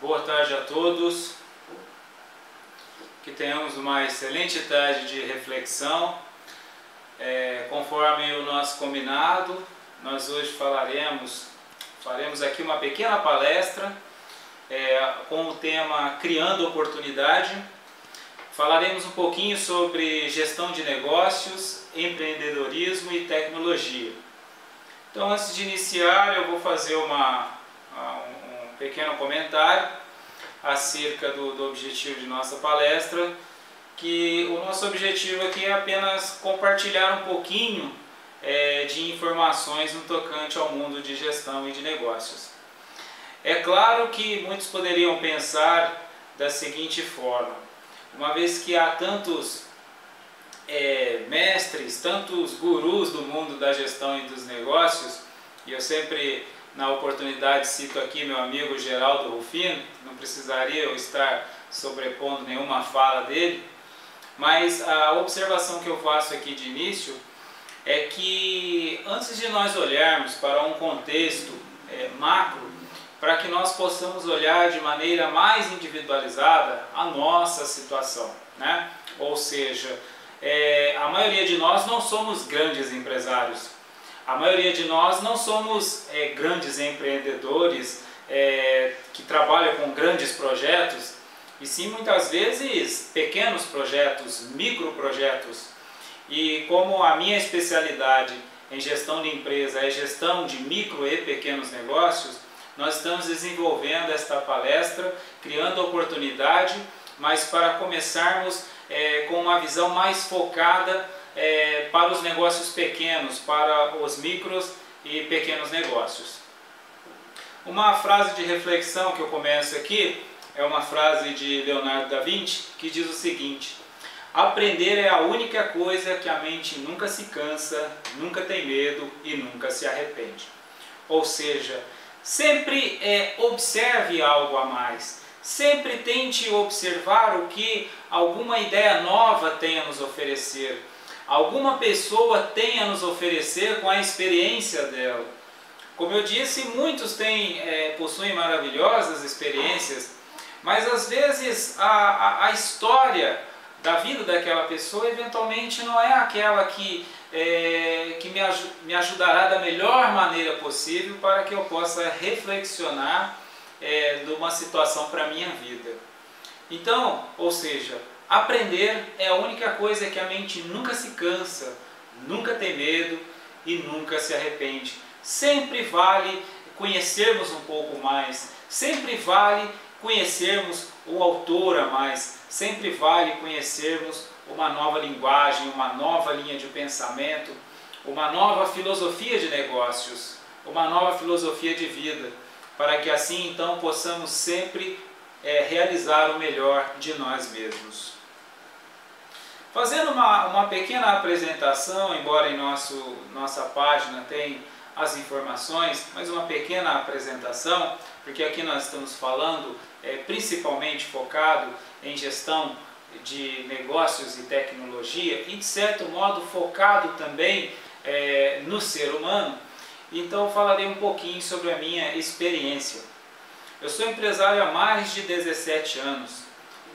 Boa tarde a todos, que tenhamos uma excelente tarde de reflexão. Conforme o nosso combinado, nós hoje faremos aqui uma pequena palestra com o tema Criando Oportunidade. Falaremos um pouquinho sobre gestão de negócios, empreendedorismo e tecnologia. Então, antes de iniciar, eu vou fazer um pequeno comentário acerca do objetivo de nossa palestra, que o nosso objetivo aqui é apenas compartilhar um pouquinho de informações no tocante ao mundo de gestão e de negócios. É claro que muitos poderiam pensar da seguinte forma: uma vez que há tantos mestres, tantos gurus do mundo da gestão e dos negócios, e eu sempre na oportunidade cito aqui meu amigo Geraldo Rufino, não precisaria eu estar sobrepondo nenhuma fala dele, mas a observação que eu faço aqui de início é que antes de nós olharmos para um contexto macro, para que nós possamos olhar de maneira mais individualizada a nossa situação, né? Ou seja, a maioria de nós não somos grandes empresários, a maioria de nós não somos grandes empreendedores que trabalham com grandes projetos, e sim muitas vezes pequenos projetos, microprojetos. E como a minha especialidade em gestão de empresa é gestão de micro e pequenos negócios, nós estamos desenvolvendo esta palestra, criando oportunidade, mas para começarmos com uma visão mais focada para os negócios pequenos, para os micros e pequenos negócios. Uma frase de reflexão que eu começo aqui é uma frase de Leonardo da Vinci, que diz o seguinte: aprender é a única coisa que a mente nunca se cansa, nunca tem medo e nunca se arrepende. Ou seja, sempre observe algo a mais, sempre tente observar o que alguma ideia nova tem a nos oferecer, alguma pessoa tem a nos oferecer com a experiência dela. Como eu disse, muitos possuem maravilhosas experiências, mas às vezes a história da vida daquela pessoa eventualmente não é aquela que me ajudará da melhor maneira possível para que eu possa reflexionar de uma situação para a minha vida. Então, ou seja, aprender é a única coisa que a mente nunca se cansa, nunca tem medo e nunca se arrepende. Sempre vale conhecermos um pouco mais, sempre vale conhecermos o autor a mais, sempre vale conhecermos uma nova linguagem, uma nova linha de pensamento, uma nova filosofia de negócios, uma nova filosofia de vida, para que assim então possamos sempre realizar o melhor de nós mesmos. Fazendo uma pequena apresentação, embora em nossa página tenha as informações, mas uma pequena apresentação, porque aqui nós estamos falando principalmente focado em gestão de negócios e tecnologia, e de certo modo focado também no ser humano. Então falarei um pouquinho sobre a minha experiência. Eu sou empresário há mais de 17 anos.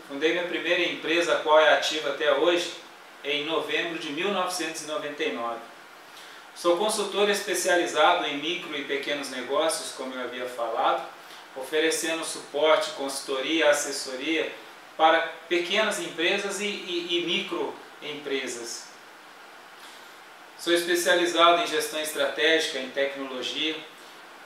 Fundei minha primeira empresa, a qual é ativa até hoje, em novembro de 1999. Sou consultor especializado em micro e pequenos negócios, como eu havia falado, oferecendo suporte, consultoria, assessoria para pequenas empresas e microempresas. Sou especializado em gestão estratégica, em tecnologia.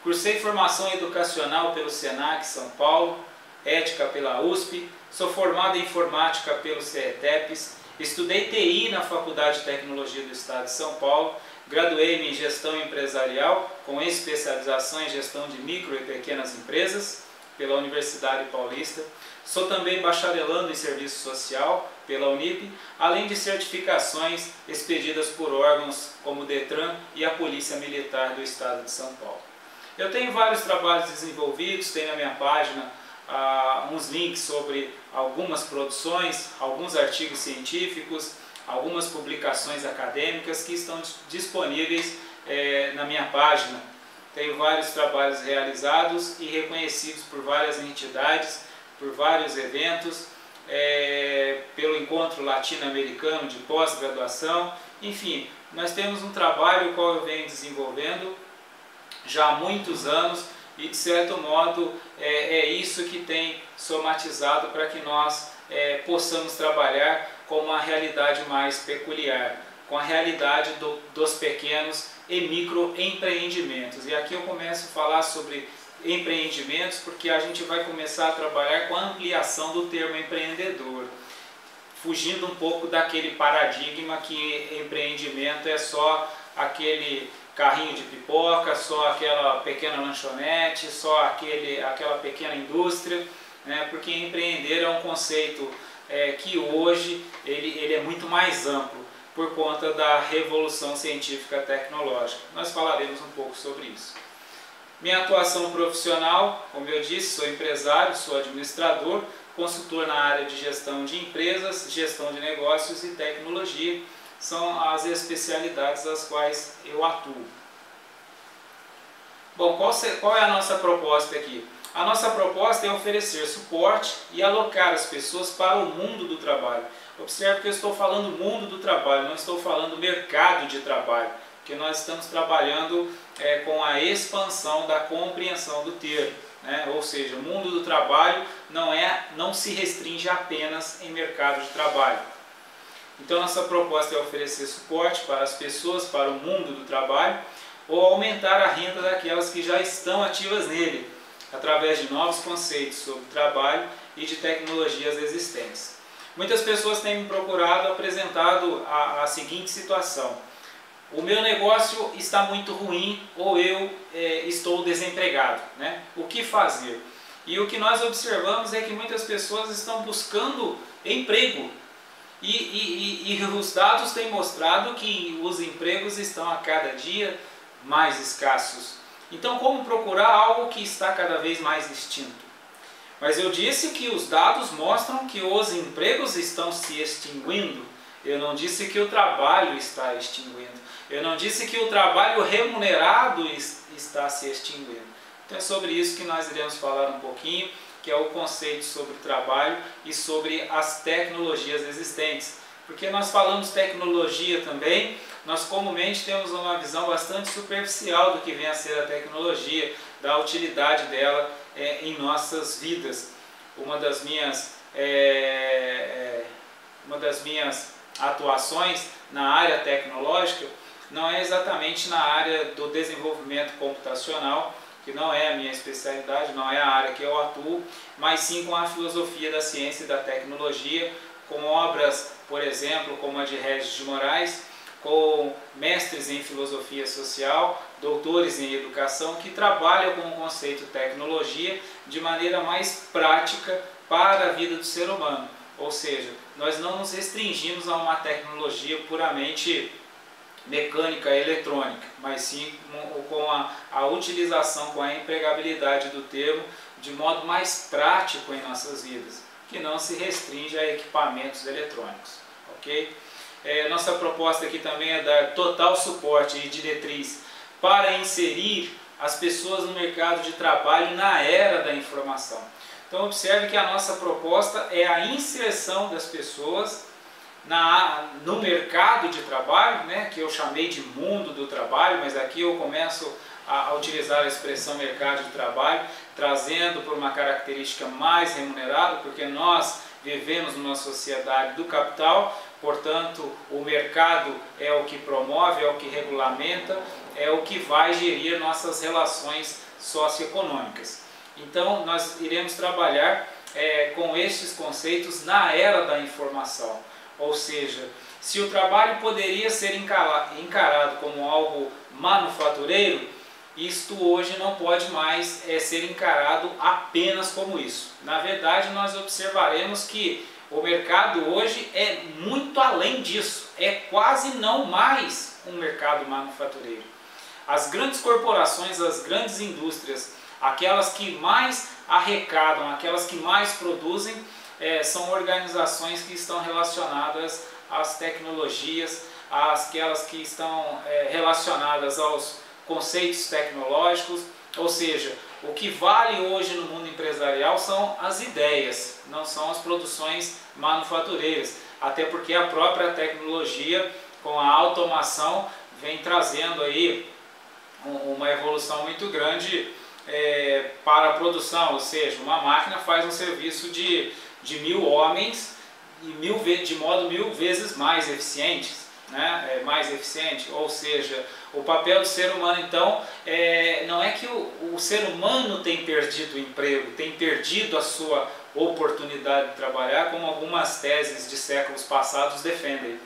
Cursei formação educacional pelo Senac São Paulo, ética pela USP. Sou formado em informática pelo CETEPS. Estudei TI na Faculdade de Tecnologia do Estado de São Paulo. Graduei-me em gestão empresarial, com especialização em gestão de micro e pequenas empresas, pela Universidade Paulista. Sou também bacharelando em serviço social, pela Unip, além de certificações expedidas por órgãos como o Detran e a Polícia Militar do Estado de São Paulo. Eu tenho vários trabalhos desenvolvidos, tenho na minha página uns links sobre algumas produções, alguns artigos científicos, algumas publicações acadêmicas que estão disponíveis na minha página. tenho vários trabalhos realizados e reconhecidos por várias entidades, por vários eventos, pelo Encontro Latino-Americano de Pós-Graduação. Enfim, nós temos um trabalho o qual eu venho desenvolvendo já há muitos anos e, de certo modo, é isso que tem somatizado para que nós possamos trabalhar com uma realidade mais peculiar, com a realidade dos pequenos e microempreendimentos. E aqui eu começo a falar sobre empreendimentos porque a gente vai começar a trabalhar com a ampliação do termo empreendedor, fugindo um pouco daquele paradigma que empreendimento é só aquele carrinho de pipoca, só aquela pequena lanchonete, só aquela pequena indústria, né? Porque empreender é um conceito que hoje ele é muito mais amplo por conta da revolução científica tecnológica. Nós falaremos um pouco sobre isso. Minha atuação profissional, como eu disse, sou empresário, sou administrador, consultor na área de gestão de empresas, gestão de negócios e tecnologia. São as especialidades das quais eu atuo. Bom, qual é a nossa proposta aqui? A nossa proposta é oferecer suporte e alocar as pessoas para o mundo do trabalho. Observe que eu estou falando mundo do trabalho, não estou falando mercado de trabalho, porque nós estamos trabalhando com a expansão da compreensão do termo, né? Ou seja, o mundo do trabalho não se restringe apenas em mercado de trabalho. Então, nossa proposta é oferecer suporte para as pessoas, para o mundo do trabalho, ou aumentar a renda daquelas que já estão ativas nele, através de novos conceitos sobre trabalho e de tecnologias existentes. Muitas pessoas têm me procurado, apresentado a seguinte situação: o meu negócio está muito ruim ou eu estou desempregado, né? O que fazer? E o que nós observamos é que muitas pessoas estão buscando emprego. E os dados têm mostrado que os empregos estão a cada dia mais escassos. Então, como procurar algo que está cada vez mais extinto? Mas eu disse que os dados mostram que os empregos estão se extinguindo. Eu não disse que o trabalho está extinguindo. Eu não disse que o trabalho remunerado está se extinguindo. Então é sobre isso que nós iremos falar um pouquinho, que é o conceito sobre o trabalho e sobre as tecnologias existentes. Porque nós falamos tecnologia também, nós comumente temos uma visão bastante superficial do que vem a ser a tecnologia, da utilidade dela em nossas vidas. Uma das minhas atuações na área tecnológica não é exatamente na área do desenvolvimento computacional, que não é a minha especialidade, não é a área que eu atuo, mas sim com a filosofia da ciência e da tecnologia, com obras, por exemplo, como a de Regis de Moraes, com mestres em filosofia social, doutores em educação, que trabalham com o conceito tecnologia de maneira mais prática para a vida do ser humano. Ou seja, nós não nos restringimos a uma tecnologia puramente mecânica e eletrônica, mas sim com a utilização, com a empregabilidade do termo de modo mais prático em nossas vidas, que não se restringe a equipamentos eletrônicos, ok? Nossa proposta aqui também é dar total suporte e diretriz para inserir as pessoas no mercado de trabalho na era da informação. Então observe que a nossa proposta é a inserção das pessoas no mercado de trabalho, né, que eu chamei de mundo do trabalho, mas aqui eu começo a utilizar a expressão mercado de trabalho, trazendo por uma característica mais remunerada, porque nós vivemos numa sociedade do capital, portanto o mercado é o que promove, é o que regulamenta, é o que vai gerir nossas relações socioeconômicas. Então nós iremos trabalhar com estes conceitos na era da informação. Ou seja, se o trabalho poderia ser encarado como algo manufatureiro, isto hoje não pode mais ser encarado apenas como isso. Na verdade, nós observaremos que o mercado hoje é muito além disso, é quase não mais um mercado manufatureiro. As grandes corporações, as grandes indústrias, aquelas que mais arrecadam, aquelas que mais produzem, são organizações que estão relacionadas às tecnologias, aquelas que estão relacionadas aos conceitos tecnológicos, ou seja, o que vale hoje no mundo empresarial são as ideias, não são as produções manufatureiras, até porque a própria tecnologia, com a automação, vem trazendo aí uma evolução muito grande para a produção, ou seja, uma máquina faz um serviço de 1000 homens de modo 1000 vezes mais eficiente, né? Mais eficiente, ou seja, o papel do ser humano então não é que o ser humano tem perdido o emprego, tem perdido a sua oportunidade de trabalhar, como algumas teses de séculos passados defendem,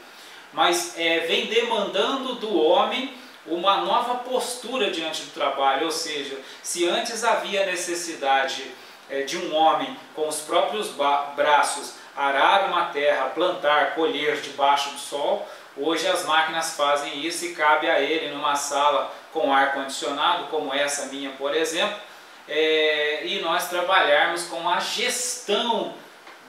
mas vem demandando do homem uma nova postura diante do trabalho, ou seja, se antes havia necessidade de um homem com os próprios braços arar uma terra, plantar, colher debaixo do sol, hoje as máquinas fazem isso e cabe a ele numa sala com ar-condicionado, como essa minha, por exemplo, e nós trabalharmos com a gestão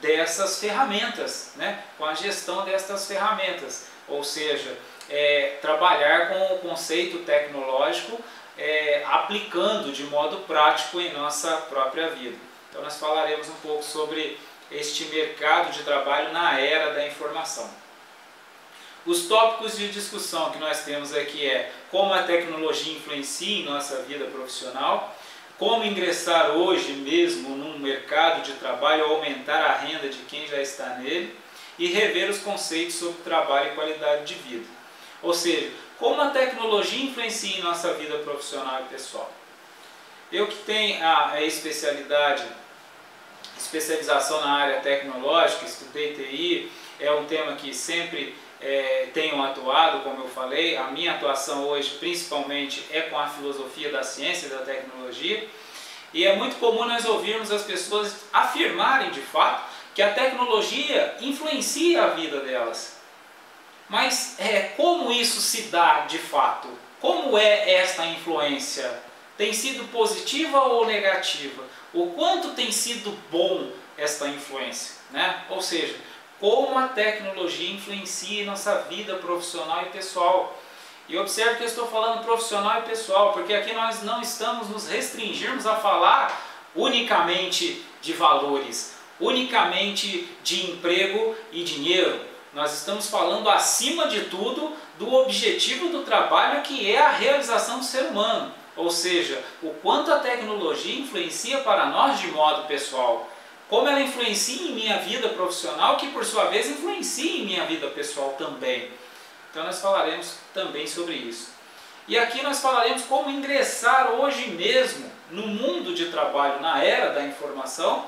dessas ferramentas, né? Com a gestão destas ferramentas, ou seja, trabalhar com o conceito tecnológico, aplicando de modo prático em nossa própria vida. Então nós falaremos um pouco sobre este mercado de trabalho na era da informação. Os tópicos de discussão que nós temos aqui como a tecnologia influencia em nossa vida profissional, como ingressar hoje mesmo num mercado de trabalho, aumentar a renda de quem já está nele e rever os conceitos sobre trabalho e qualidade de vida. Ou seja, como a tecnologia influencia em nossa vida profissional e pessoal. Eu que tenho a especialização na área tecnológica, estudei TI, é um tema que sempre tenho atuado, como eu falei. A minha atuação hoje principalmente é com a filosofia da ciência e da tecnologia, e é muito comum nós ouvirmos as pessoas afirmarem de fato que a tecnologia influencia a vida delas. Mas como isso se dá de fato? Como é esta influência? Tem sido positiva ou negativa? O quanto tem sido bom esta influência, né? Ou seja, como a tecnologia influencia em nossa vida profissional e pessoal. E observe que eu estou falando profissional e pessoal, porque aqui nós não estamos nos restringirmos a falar unicamente de valores, unicamente de emprego e dinheiro. Nós estamos falando, acima de tudo, do objetivo do trabalho, que é a realização do ser humano. Ou seja, o quanto a tecnologia influencia para nós de modo pessoal. Como ela influencia em minha vida profissional, que por sua vez influencia em minha vida pessoal também. Então nós falaremos também sobre isso. E aqui nós falaremos como ingressar hoje mesmo no mundo de trabalho, na era da informação,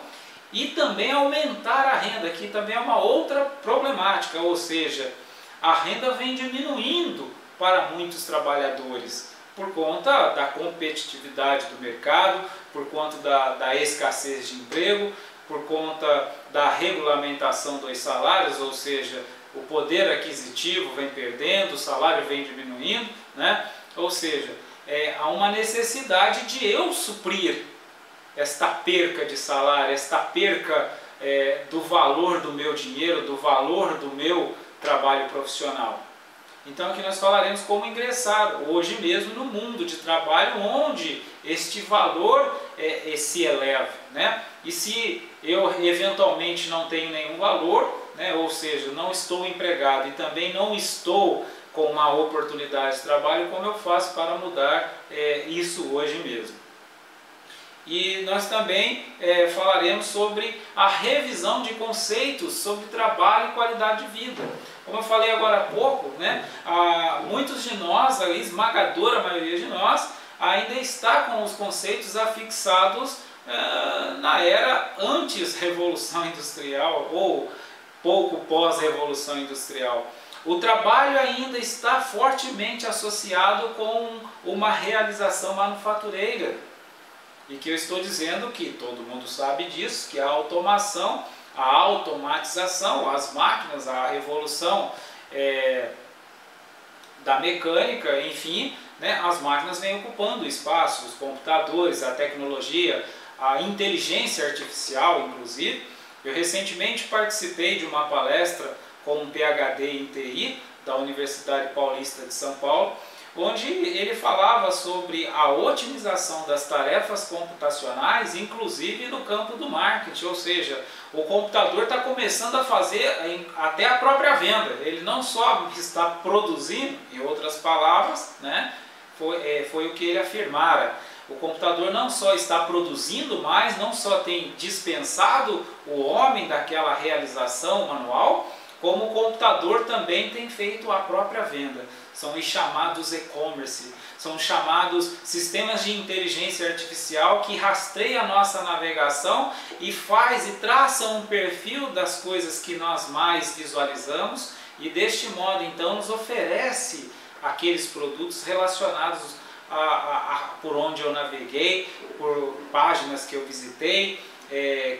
e também aumentar a renda, que também é uma outra problemática, ou seja, a renda vem diminuindo para muitos trabalhadores, por conta da competitividade do mercado, por conta da escassez de emprego, por conta da regulamentação dos salários, ou seja, o poder aquisitivo vem perdendo, o salário vem diminuindo, né? Ou seja, há uma necessidade de eu suprir esta perca de salário, esta perca do valor do meu dinheiro, do valor do meu trabalho profissional. Então aqui nós falaremos como ingressar hoje mesmo no mundo de trabalho, onde este valor se eleva, né? E se eu eventualmente não tenho nenhum valor, né, ou seja, não estou empregado e também não estou com uma oportunidade de trabalho, como eu faço para mudar isso hoje mesmo? E nós também falaremos sobre a revisão de conceitos sobre trabalho e qualidade de vida. Como eu falei agora há pouco, né, muitos de nós, a esmagadora maioria de nós, ainda está com os conceitos afixados na era antes-revolução industrial ou pouco pós-revolução industrial. O trabalho ainda está fortemente associado com uma realização manufatureira. E que eu estou dizendo que todo mundo sabe disso, que a automação, a automatização, as máquinas, a revolução da mecânica, enfim, né, as máquinas vêm ocupando o espaço, os computadores, a tecnologia, a inteligência artificial, inclusive. Eu recentemente participei de uma palestra com um PhD em TI da Universidade Paulista de São Paulo, onde ele falava sobre a otimização das tarefas computacionais, inclusive no campo do marketing, ou seja, o computador está começando a fazer até a própria venda. Ele não só está produzindo, em outras palavras, né, foi o que ele afirmara. O computador não só está produzindo mais, não só tem dispensado o homem daquela realização manual, como o computador também tem feito a própria venda. São os chamados e-commerce, são os chamados sistemas de inteligência artificial que rastreiam a nossa navegação e traça um perfil das coisas que nós mais visualizamos e deste modo então nos oferece aqueles produtos relacionados por onde eu naveguei, por páginas que eu visitei,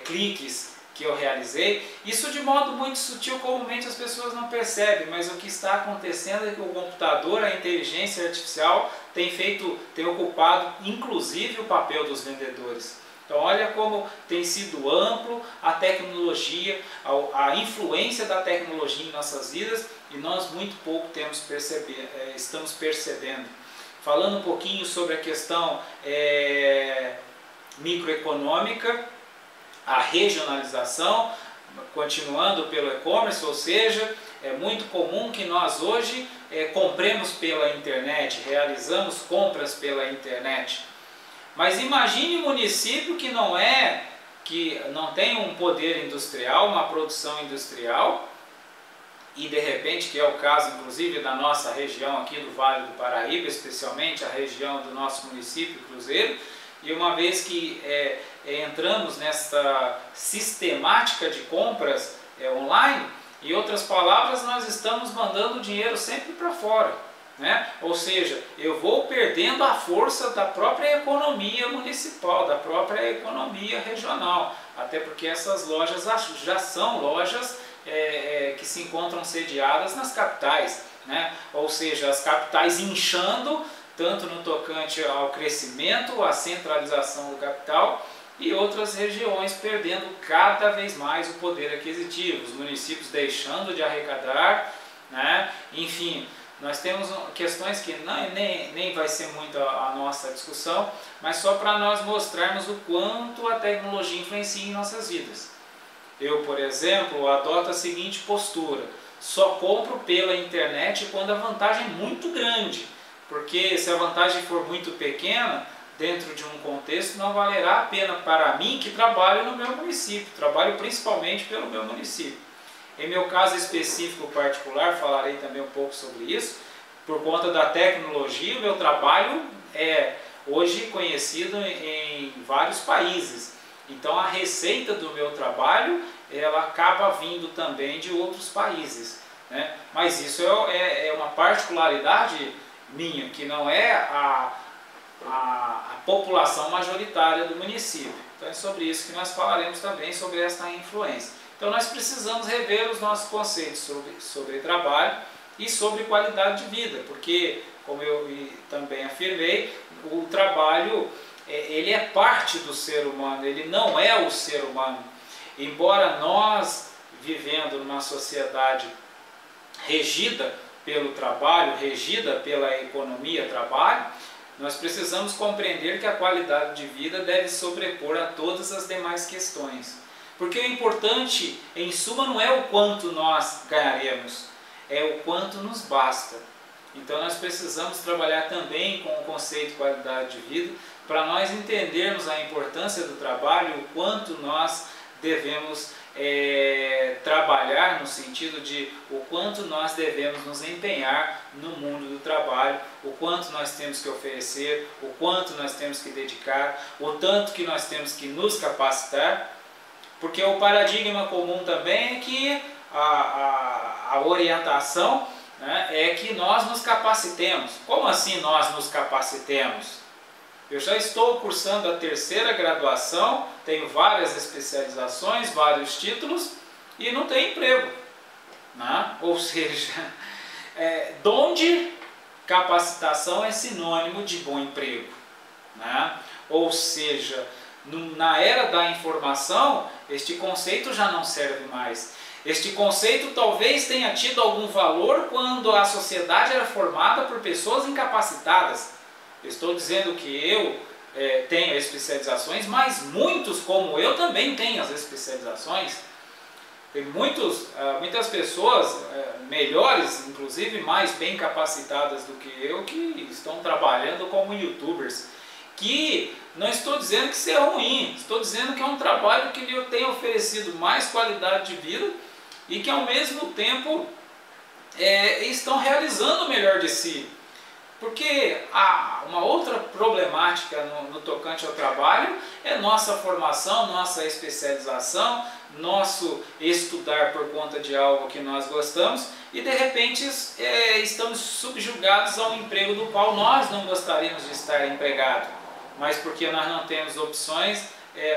cliques que eu realizei. Isso de modo muito sutil, comumente as pessoas não percebem, mas o que está acontecendo é que o computador, a inteligência artificial, tem ocupado inclusive o papel dos vendedores. Então olha como tem sido amplo a tecnologia, a influência da tecnologia em nossas vidas e nós muito pouco estamos percebendo. Falando um pouquinho sobre a questão microeconômica, a regionalização, continuando pelo e-commerce, ou seja, é muito comum que nós hoje compremos pela internet, realizamos compras pela internet. Mas imagine um município que não tem um poder industrial, uma produção industrial, e de repente, que é o caso inclusive da nossa região aqui do Vale do Paraíba, especialmente a região do nosso município Cruzeiro, e uma vez que entramos nessa sistemática de compras online, em outras palavras, nós estamos mandando o dinheiro sempre para fora, né? Ou seja, eu vou perdendo a força da própria economia municipal, da própria economia regional, até porque essas lojas já são lojas que se encontram sediadas nas capitais, né? Ou seja, as capitais inchando, tanto no tocante ao crescimento, à centralização do capital, e outras regiões perdendo cada vez mais o poder aquisitivo, os municípios deixando de arrecadar, né? Enfim, nós temos questões que nem vai ser muito a nossa discussão, mas só para nós mostrarmos o quanto a tecnologia influencia em nossas vidas. Eu, por exemplo, adoto a seguinte postura: só compro pela internet quando a vantagem é muito grande, porque se a vantagem for muito pequena, dentro de um contexto, não valerá a pena para mim que trabalho no meu município, trabalho principalmente pelo meu município. Em meu caso específico particular, falarei também um pouco sobre isso, por conta da tecnologia, o meu trabalho é hoje conhecido em vários países. Então a receita do meu trabalho, ela acaba vindo também de outros países, né? Mas isso é uma particularidade minha, que não é a população majoritária do município. Então é sobre isso que nós falaremos também, sobre esta influência. Então nós precisamos rever os nossos conceitos sobre trabalho e sobre qualidade de vida, porque, como eu também afirmei, o trabalho ele é parte do ser humano, ele não é o ser humano. Embora nós, vivendo numa sociedade regida pelo trabalho, regida pela economia trabalho, nós precisamos compreender que a qualidade de vida deve sobrepor a todas as demais questões. Porque o importante, em suma, não é o quanto nós ganharemos, é o quanto nos basta. Então nós precisamos trabalhar também com o conceito de qualidade de vida, para nós entendermos a importância do trabalho, o quanto nós devemos trabalhar, no sentido de o quanto nós devemos nos empenhar no mundo do trabalho, o quanto nós temos que oferecer, o quanto nós temos que dedicar, o tanto que nós temos que nos capacitar, porque o paradigma comum também é que a orientação, né, é que nós nos capacitemos. Como assim nós nos capacitemos? Eu já estou cursando a 3ª graduação, tenho várias especializações, vários títulos e não tenho emprego, né? Ou seja, donde capacitação é sinônimo de bom emprego, né? Ou seja, na era da informação, este conceito já não serve mais. Este conceito talvez tenha tido algum valor quando a sociedade era formada por pessoas incapacitadas. Eu estou dizendo que eu tenho especializações, mas muitos como eu também têm as especializações. Tem muitas pessoas melhores, inclusive mais bem capacitadas do que eu, que estão trabalhando como youtubers. Que não estou dizendo que isso é ruim, estou dizendo que é um trabalho que lhe tem oferecido mais qualidade de vida e que ao mesmo tempo estão realizando o melhor de si. Porque uma outra problemática no tocante ao trabalho é nossa formação, nossa especialização, nosso estudar por conta de algo que nós gostamos e de repente estamos subjugados a um emprego do qual nós não gostaríamos de estar empregado, mas porque nós não temos opções,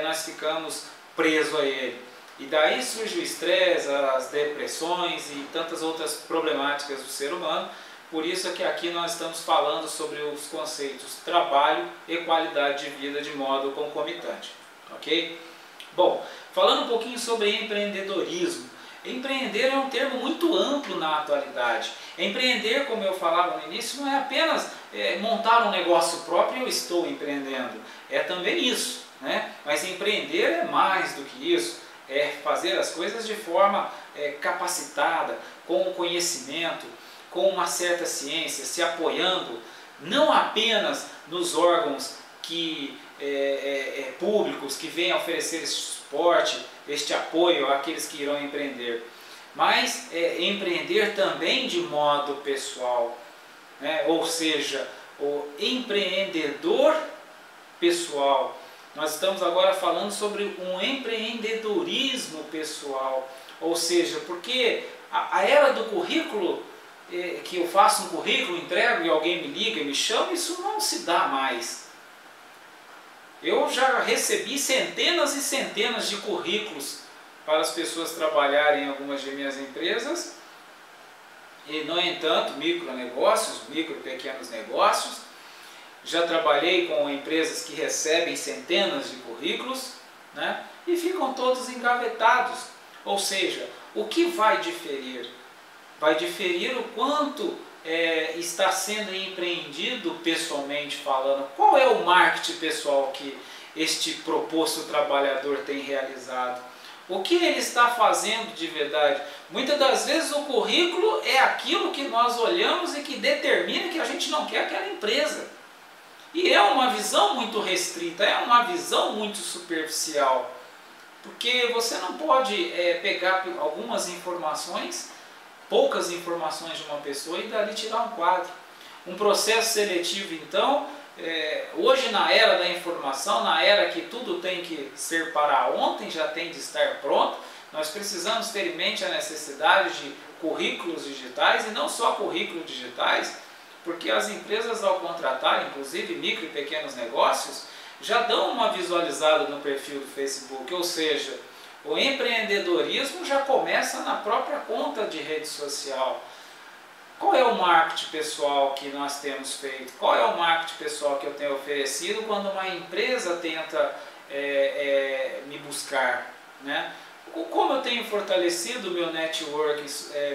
nós ficamos presos a ele. E daí surge o estresse, as depressões e tantas outras problemáticas do ser humano. Por isso é que aqui nós estamos falando sobre os conceitos trabalho e qualidade de vida de modo concomitante, ok? Bom, falando um pouquinho sobre empreendedorismo. Empreender é um termo muito amplo na atualidade. Empreender, como eu falava no início, não é apenas montar um negócio próprio e eu estou empreendendo. É também isso, né? Mas empreender é mais do que isso. É fazer as coisas de forma capacitada, com conhecimento, com uma certa ciência, se apoiando não apenas nos órgãos públicos que vêm a oferecer esse suporte, este apoio àqueles que irão empreender, mas empreender também de modo pessoal, né? Ou seja, o empreendedor pessoal. Nós estamos agora falando sobre um empreendedorismo pessoal, ou seja, porque a era do currículo, que eu faço um currículo, entrego e alguém me liga, me chama, isso não se dá mais. Eu já recebi centenas e centenas de currículos para as pessoas trabalharem em algumas de minhas empresas e, no entanto, micronegócios, micro e pequenos negócios. Já trabalhei com empresas que recebem centenas de currículos, né, e ficam todos engavetados. Ou seja, o que vai diferir? Vai diferir o quanto está sendo empreendido pessoalmente falando. Qual é o marketing pessoal que este proposto trabalhador tem realizado? O que ele está fazendo de verdade? Muitas das vezes o currículo é aquilo que nós olhamos e que determina que a gente não quer aquela empresa. E é uma visão muito restrita, é uma visão muito superficial. Porque você não pode pegar algumas informações, poucas informações de uma pessoa e dali tirar um quadro. Um processo seletivo, então, hoje na era da informação, na era que tudo tem que ser para ontem, já tem de estar pronto, nós precisamos ter em mente a necessidade de currículos digitais, e não só currículos digitais, porque as empresas, ao contratar, inclusive micro e pequenos negócios, já dão uma visualizada no perfil do Facebook, ou seja, o empreendedorismo já começa na própria conta de rede social. Qual é o marketing pessoal que nós temos feito? Qual é o marketing pessoal que eu tenho oferecido quando uma empresa tenta me buscar, né? Como eu tenho fortalecido o meu network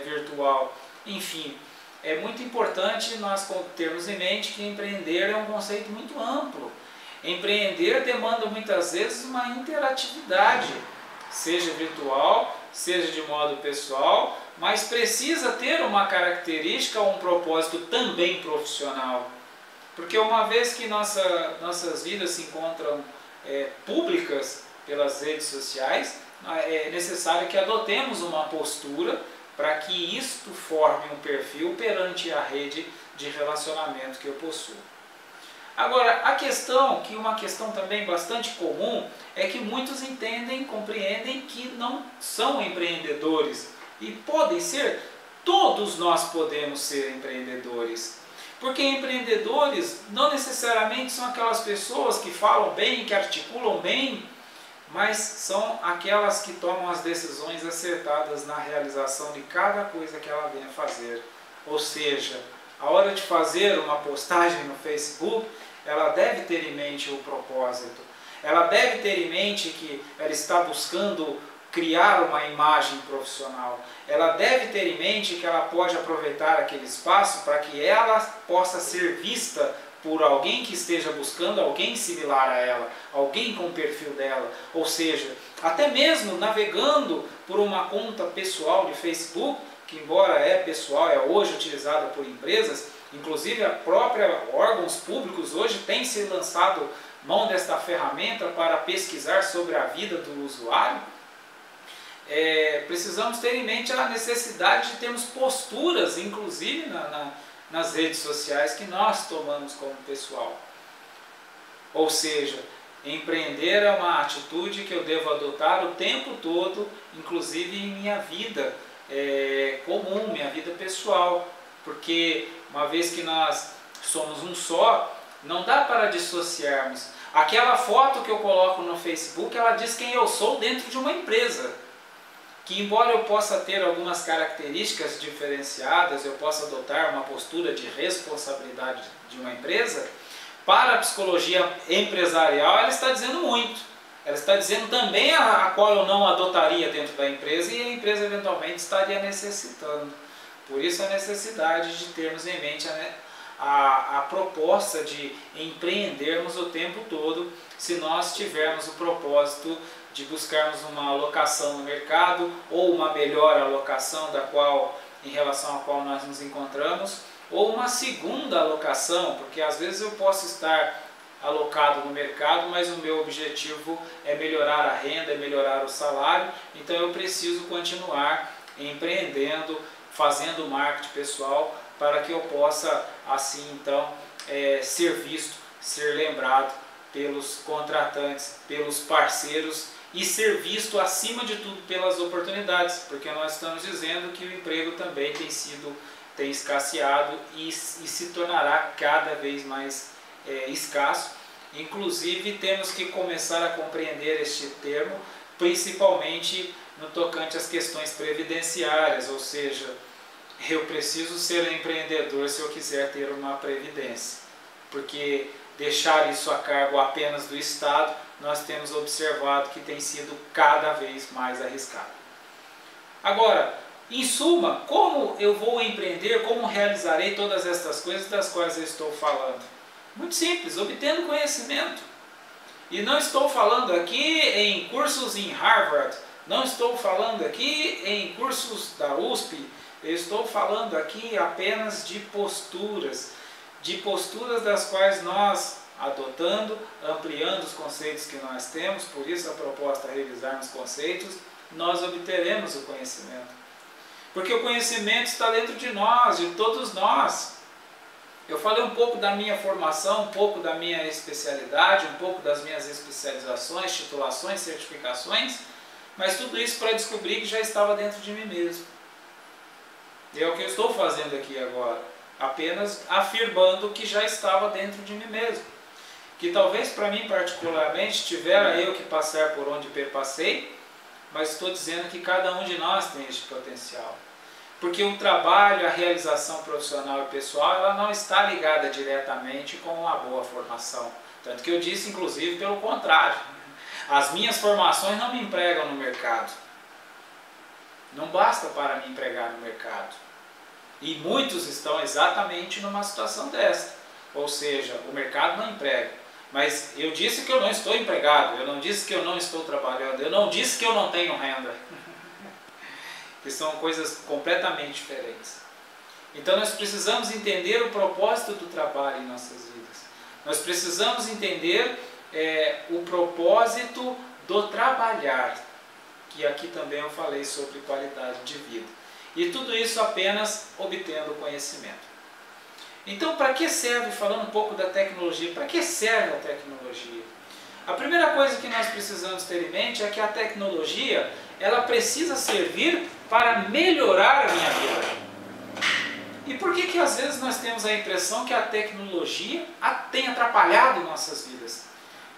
virtual? Enfim, é muito importante nós termos em mente que empreender é um conceito muito amplo. Empreender demanda muitas vezes uma interatividade, seja virtual, seja de modo pessoal, mas precisa ter uma característica ou um propósito também profissional. Porque uma vez que nossas vidas se encontram públicas pelas redes sociais, é necessário que adotemos uma postura para que isto forme um perfil perante a rede de relacionamento que eu possuo. Agora, uma questão também bastante comum, é que muitos compreendem que não são empreendedores. E podem ser, todos nós podemos ser empreendedores. Porque empreendedores não necessariamente são aquelas pessoas que falam bem, que articulam bem, mas são aquelas que tomam as decisões acertadas na realização de cada coisa que ela venha fazer. Ou seja, a hora de fazer uma postagem no Facebook, ela deve ter em mente o propósito. Ela deve ter em mente que ela está buscando criar uma imagem profissional. Ela deve ter em mente que ela pode aproveitar aquele espaço para que ela possa ser vista por alguém que esteja buscando alguém similar a ela, alguém com o perfil dela. Ou seja, até mesmo navegando por uma conta pessoal de Facebook, que embora é pessoal, é hoje utilizada por empresas, inclusive a própria órgãos públicos hoje têm se lançado mão desta ferramenta para pesquisar sobre a vida do usuário. Precisamos ter em mente a necessidade de termos posturas, inclusive nas redes sociais, que nós tomamos como pessoal. Ou seja, empreender é uma atitude que eu devo adotar o tempo todo, inclusive em minha vida comum, minha vida pessoal, porque uma vez que nós somos um só, não dá para dissociarmos. Aquela foto que eu coloco no Facebook, ela diz quem eu sou dentro de uma empresa, que embora eu possa ter algumas características diferenciadas, eu possa adotar uma postura de responsabilidade de uma empresa, para a psicologia empresarial ela está dizendo muito. Ela está dizendo também a qual eu não adotaria dentro da empresa e a empresa eventualmente estaria necessitando. Por isso a necessidade de termos em mente a proposta de empreendermos o tempo todo, se nós tivermos o propósito de buscarmos uma alocação no mercado ou uma melhor alocação em relação à qual nós nos encontramos, ou uma segunda alocação, porque às vezes eu posso estar alocado no mercado, mas o meu objetivo é melhorar a renda, é melhorar o salário, então eu preciso continuar empreendendo, fazendo marketing pessoal, para que eu possa assim então ser visto, ser lembrado pelos contratantes, pelos parceiros e ser visto acima de tudo pelas oportunidades, porque nós estamos dizendo que o emprego também tem escasseado e se tornará cada vez mais escasso. Inclusive temos que começar a compreender este termo, principalmente no tocante às questões previdenciárias, ou seja, eu preciso ser um empreendedor se eu quiser ter uma previdência, porque deixar isso a cargo apenas do Estado, nós temos observado que tem sido cada vez mais arriscado. Agora, em suma, como eu vou empreender, como realizarei todas estas coisas das quais eu estou falando? Muito simples, obtendo conhecimento. E não estou falando aqui em cursos em Harvard, não estou falando aqui em cursos da USP, eu estou falando aqui apenas de posturas das quais nós, adotando, ampliando os conceitos que nós temos, por isso a proposta é revisarmos conceitos, nós obteremos o conhecimento. Porque o conhecimento está dentro de nós, de todos nós. Eu falei um pouco da minha formação, um pouco da minha especialidade, um pouco das minhas especializações, titulações, certificações, mas tudo isso para descobrir que já estava dentro de mim mesmo. E é o que eu estou fazendo aqui agora, apenas afirmando que já estava dentro de mim mesmo. Que talvez para mim particularmente tivera eu que passar por onde perpassei, mas estou dizendo que cada um de nós tem este potencial. Porque o trabalho, a realização profissional e pessoal, ela não está ligada diretamente com uma boa formação. Tanto que eu disse, inclusive, pelo contrário. As minhas formações não me empregam no mercado. Não basta para me empregar no mercado. E muitos estão exatamente numa situação desta. Ou seja, o mercado não emprega. Mas eu disse que eu não estou empregado, eu não disse que eu não estou trabalhando, eu não disse que eu não tenho renda. Que são coisas completamente diferentes. Então nós precisamos entender o propósito do trabalho em nossas vidas. Nós precisamos entender o propósito do trabalhar, que aqui também eu falei sobre qualidade de vida. E tudo isso apenas obtendo conhecimento. Então, para que serve, falando um pouco da tecnologia, para que serve a tecnologia? A primeira coisa que nós precisamos ter em mente é que a tecnologia, ela precisa servir para melhorar a minha vida. E por que às vezes nós temos a impressão que a tecnologia tem atrapalhado nossas vidas?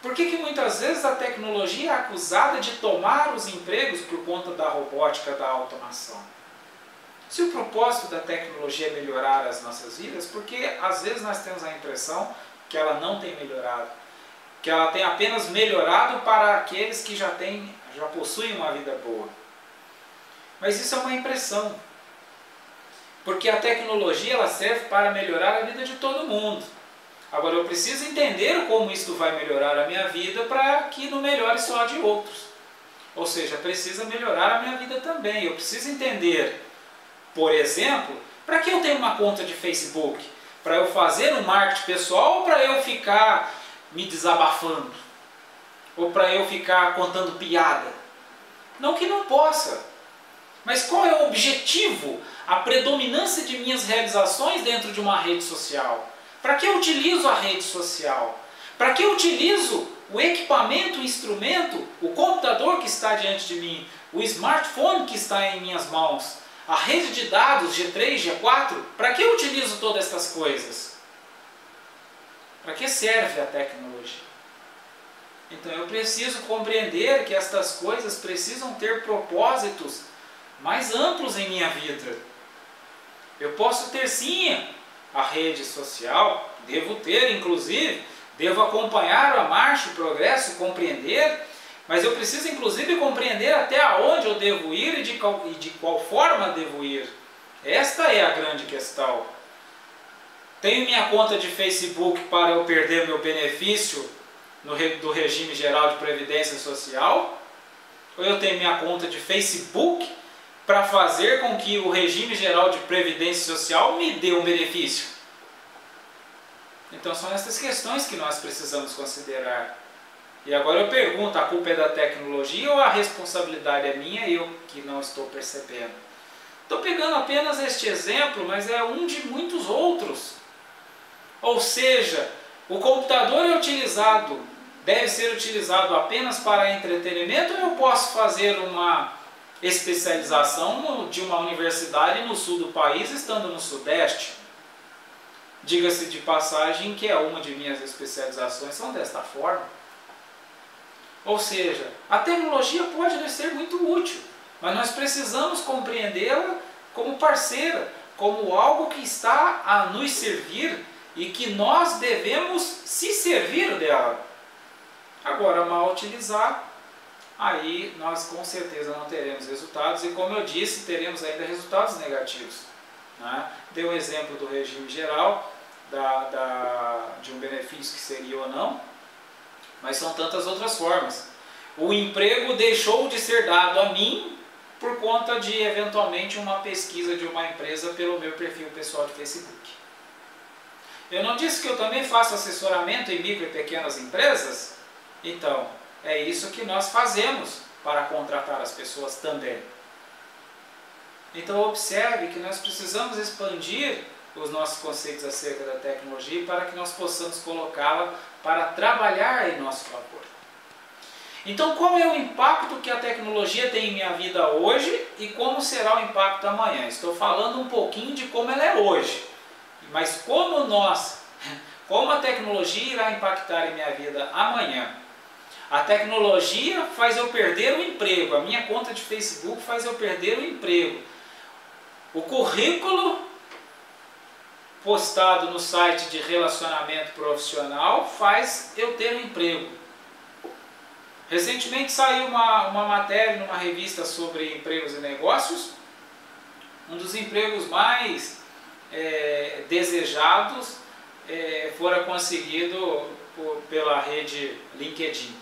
Por que muitas vezes a tecnologia é acusada de tomar os empregos por conta da robótica, da automação? Se o propósito da tecnologia é melhorar as nossas vidas, porque às vezes nós temos a impressão que ela não tem melhorado, que ela tem apenas melhorado para aqueles que já já possuem uma vida boa. Mas isso é uma impressão. Porque a tecnologia ela serve para melhorar a vida de todo mundo. Agora eu preciso entender como isso vai melhorar a minha vida para que não melhore só a de outros. Ou seja, precisa melhorar a minha vida também. Eu preciso entender, por exemplo, para que eu tenho uma conta de Facebook? Para eu fazer um marketing pessoal ou para eu ficar me desabafando? Ou para eu ficar contando piada? Não que não possa. Mas qual é o objetivo? A predominância de minhas realizações dentro de uma rede social. Para que eu utilizo a rede social? Para que eu utilizo o equipamento, o instrumento, o computador que está diante de mim, o smartphone que está em minhas mãos, a rede de dados G3, G4? Para que eu utilizo todas essas coisas? Para que serve a tecnologia? Então eu preciso compreender que estas coisas precisam ter propósitos mais amplos em minha vida. Eu posso ter sim a rede social, devo ter inclusive, devo acompanhar a marcha, o progresso, compreender, mas eu preciso inclusive compreender até onde eu devo ir e de qual forma devo ir. Esta é a grande questão. Tenho minha conta de Facebook para eu perder meu benefício do regime geral de previdência social? Ou eu tenho minha conta de Facebook para fazer com que o regime geral de previdência social me dê um benefício? Então são essas questões que nós precisamos considerar. E agora eu pergunto, a culpa é da tecnologia ou a responsabilidade é minha e eu que não estou percebendo? Estou pegando apenas este exemplo, mas é um de muitos outros. Ou seja, o computador deve ser utilizado apenas para entretenimento, ou eu posso fazer uma especialização de uma universidade no sul do país, estando no sudeste? Diga-se de passagem que uma de minhas especializações são desta forma. Ou seja, a tecnologia pode nos ser muito útil, mas nós precisamos compreendê-la como parceira, como algo que está a nos servir e que nós devemos se servir dela. Agora, mal utilizar, aí nós com certeza não teremos resultados e, como eu disse, teremos ainda resultados negativos. Dei o exemplo do regime geral, de um benefício que seria ou não, mas são tantas outras formas. O emprego deixou de ser dado a mim por conta de, eventualmente, uma pesquisa de uma empresa pelo meu perfil pessoal de Facebook. Eu não disse que eu também faço assessoramento em micro e pequenas empresas? Então, é isso que nós fazemos para contratar as pessoas também. Então observe que nós precisamos expandir os nossos conceitos acerca da tecnologia para que nós possamos colocá-la para trabalhar em nosso favor. Então qual é o impacto que a tecnologia tem em minha vida hoje e como será o impacto amanhã? Estou falando um pouquinho de como ela é hoje, mas como a tecnologia irá impactar em minha vida amanhã? A tecnologia faz eu perder o emprego, a minha conta de Facebook faz eu perder o emprego. O currículo postado no site de relacionamento profissional faz eu ter um emprego. Recentemente saiu uma matéria numa revista sobre empregos e negócios. Um dos empregos mais desejados fora conseguido pela rede LinkedIn.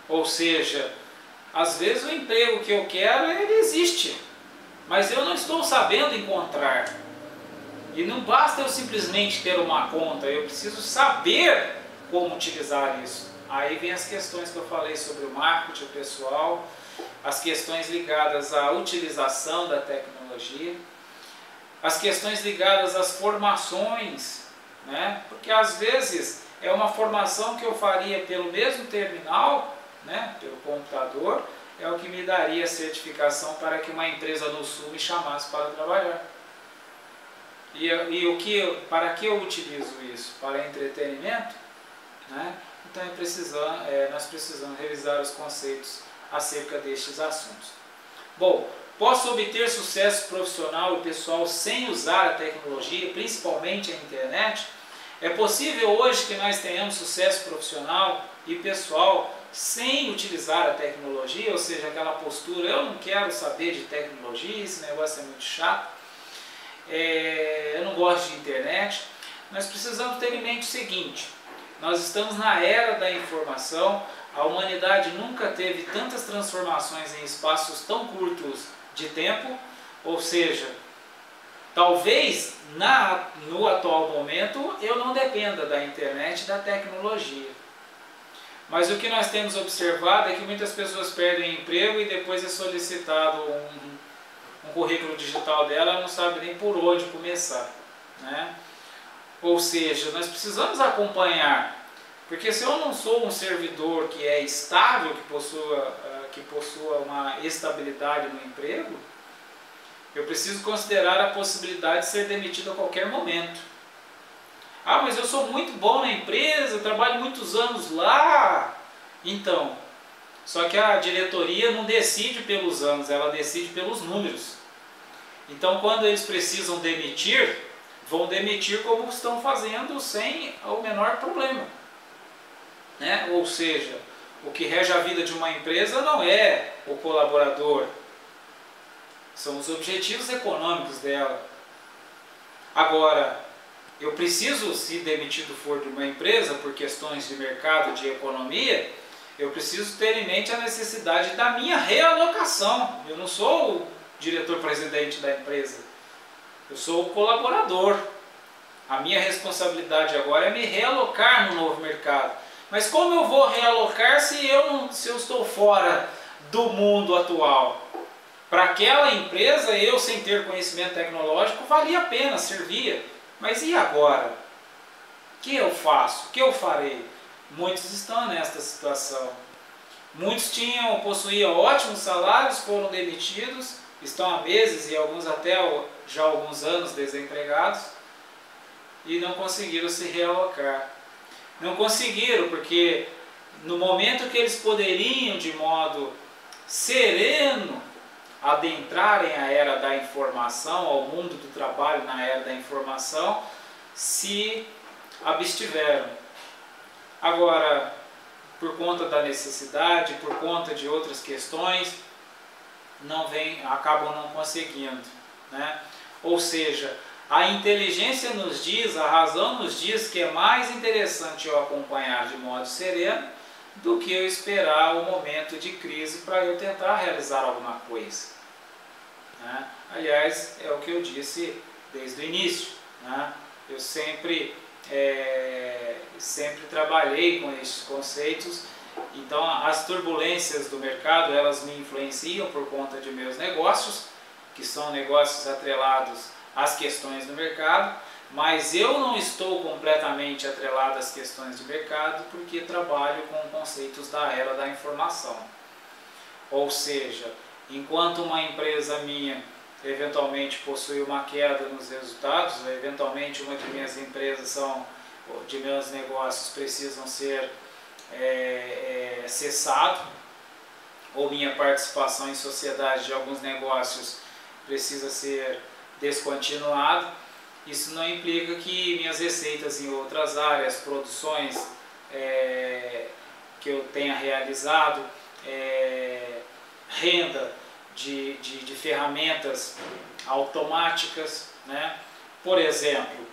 Ou seja, às vezes o emprego que eu quero, ele existe, mas eu não estou sabendo encontrar. E não basta eu simplesmente ter uma conta, eu preciso saber como utilizar isso. Aí vem as questões que eu falei sobre o marketing pessoal, as questões ligadas à utilização da tecnologia, as questões ligadas às formações, porque às vezes é uma formação que eu faria pelo mesmo terminal, pelo computador, é o que me daria certificação para que uma empresa no Sul me chamasse para trabalhar. Para que eu utilizo isso? Para entretenimento? Então nós precisamos revisar os conceitos acerca destes assuntos. Bom, posso obter sucesso profissional e pessoal sem usar a tecnologia, principalmente a internet? É possível hoje que nós tenhamos sucesso profissional e pessoal sem utilizar a tecnologia, ou seja, aquela postura, eu não quero saber de tecnologia, esse negócio é muito chato, eu não gosto de internet. Nós precisamos ter em mente o seguinte: nós estamos na era da informação, a humanidade nunca teve tantas transformações em espaços tão curtos de tempo, ou seja, talvez no atual momento eu não dependa da internet e da tecnologia. Mas o que nós temos observado é que muitas pessoas perdem emprego e depois é solicitado um currículo digital dela, não sabe nem por onde começar, né? Ou seja, nós precisamos acompanhar, porque se eu não sou um servidor que é estável, que possua uma estabilidade no emprego, eu preciso considerar a possibilidade de ser demitido a qualquer momento. Ah, mas eu sou muito bom na empresa, eu trabalho muitos anos lá. Então, só que a diretoria não decide pelos anos, ela decide pelos números. Então, quando eles precisam demitir, vão demitir como estão fazendo sem o menor problema, né? Ou seja, o que rege a vida de uma empresa não é o colaborador, são os objetivos econômicos dela. Agora, eu preciso, se demitido for de uma empresa por questões de mercado, de economia, eu preciso ter em mente a necessidade da minha realocação. Eu não sou o diretor-presidente da empresa, eu sou o colaborador. A minha responsabilidade agora é me realocar no novo mercado. Mas como eu vou realocar se eu estou fora do mundo atual? Para aquela empresa, eu sem ter conhecimento tecnológico, valia a pena, servia. Mas e agora? O que eu faço? O que eu farei? Muitos estão nesta situação. Muitos possuíam ótimos salários, foram demitidos, estão há meses e alguns até já há alguns anos desempregados e não conseguiram se realocar. Não conseguiram porque no momento que eles poderiam de modo sereno adentrarem a era da informação, ao mundo do trabalho na era da informação, se abstiveram. Agora, por conta da necessidade, por conta de outras questões, acabam não conseguindo, né? Ou seja, a inteligência nos diz, a razão nos diz que é mais interessante eu acompanhar de modo sereno do que eu esperar o momento de crise para eu tentar realizar alguma coisa, né? Aliás, é o que eu disse desde o início, né? Eu sempre trabalhei com esses conceitos. Então, as turbulências do mercado, elas me influenciam por conta de meus negócios, que são negócios atrelados às questões do mercado, mas eu não estou completamente atrelado às questões de mercado porque trabalho com conceitos da era da informação. Ou seja, enquanto uma empresa minha eventualmente possui uma queda nos resultados, ou eventualmente uma de minhas empresas de meus negócios precisam ser cessado, ou minha participação em sociedade de alguns negócios precisa ser descontinuado, isso não implica que minhas receitas em outras áreas, produções que eu tenha realizado, renda de ferramentas automáticas, né? Por exemplo,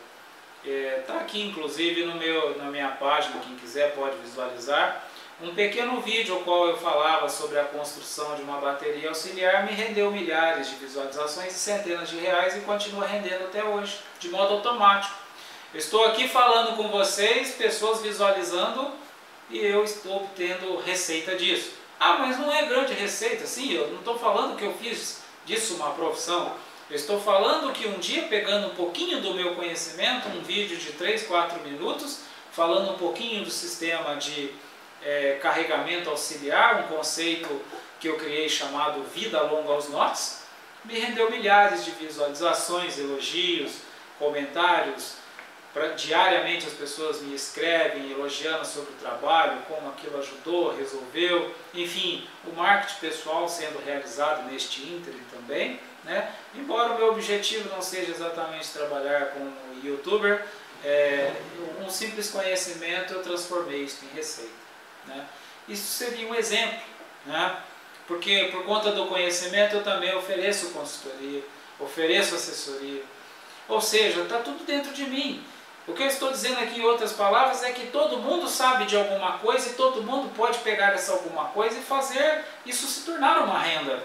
está aqui inclusive na minha página, quem quiser pode visualizar, um pequeno vídeo ao qual eu falava sobre a construção de uma bateria auxiliar, me rendeu milhares de visualizações e centenas de reais e continua rendendo até hoje, de modo automático. Eu estou aqui falando com vocês, pessoas visualizando e eu estou obtendo receita disso. Ah, mas não é grande receita, sim, eu não estou falando que eu fiz disso uma profissão. Eu estou falando que um dia, pegando um pouquinho do meu conhecimento, um vídeo de 3, 4 minutos, falando um pouquinho do sistema de carregamento auxiliar, um conceito que eu criei chamado Vida Longa aos Nós, me rendeu milhares de visualizações, elogios, comentários. Diariamente as pessoas me escrevem elogiando sobre o trabalho, como aquilo ajudou, resolveu, enfim, o marketing pessoal sendo realizado neste ínterim também, né? Embora o meu objetivo não seja exatamente trabalhar como youtuber, um simples conhecimento eu transformei isso em receita, né? isso seria um exemplo, né? Porque por conta do conhecimento eu também ofereço consultoria, ofereço assessoria, ou seja, está tudo dentro de mim. O que eu estou dizendo aqui em outras palavras é que todo mundo sabe de alguma coisa e todo mundo pode pegar essa alguma coisa e fazer isso se tornar uma renda.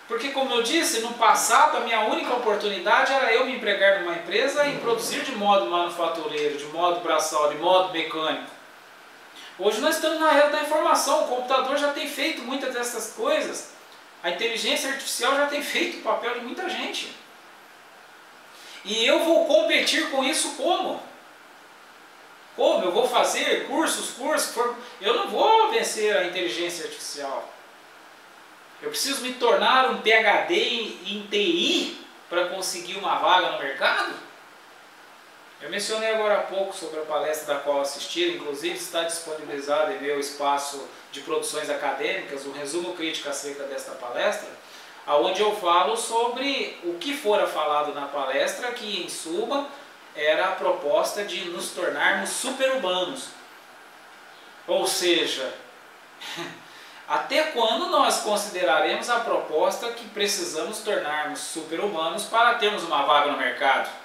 Porque, como eu disse, no passado a minha única oportunidade era eu me empregar numa empresa e produzir de modo manufatureiro, de modo braçal, de modo mecânico. Hoje nós estamos na era da informação, o computador já tem feito muitas dessas coisas, a inteligência artificial já tem feito o papel de muita gente. E eu vou competir com isso como? Como? Eu vou fazer cursos, eu não vou vencer a inteligência artificial. Eu preciso me tornar um PhD em TI para conseguir uma vaga no mercado? Eu mencionei agora há pouco sobre a palestra da qual assisti, inclusive está disponibilizado em meu espaço de produções acadêmicas, um resumo crítico acerca desta palestra, onde eu falo sobre o que fora falado na palestra, que em suma era a proposta de nos tornarmos super-humanos. Ou seja, até quando nós consideraremos a proposta que precisamos tornarmos super-humanos para termos uma vaga no mercado?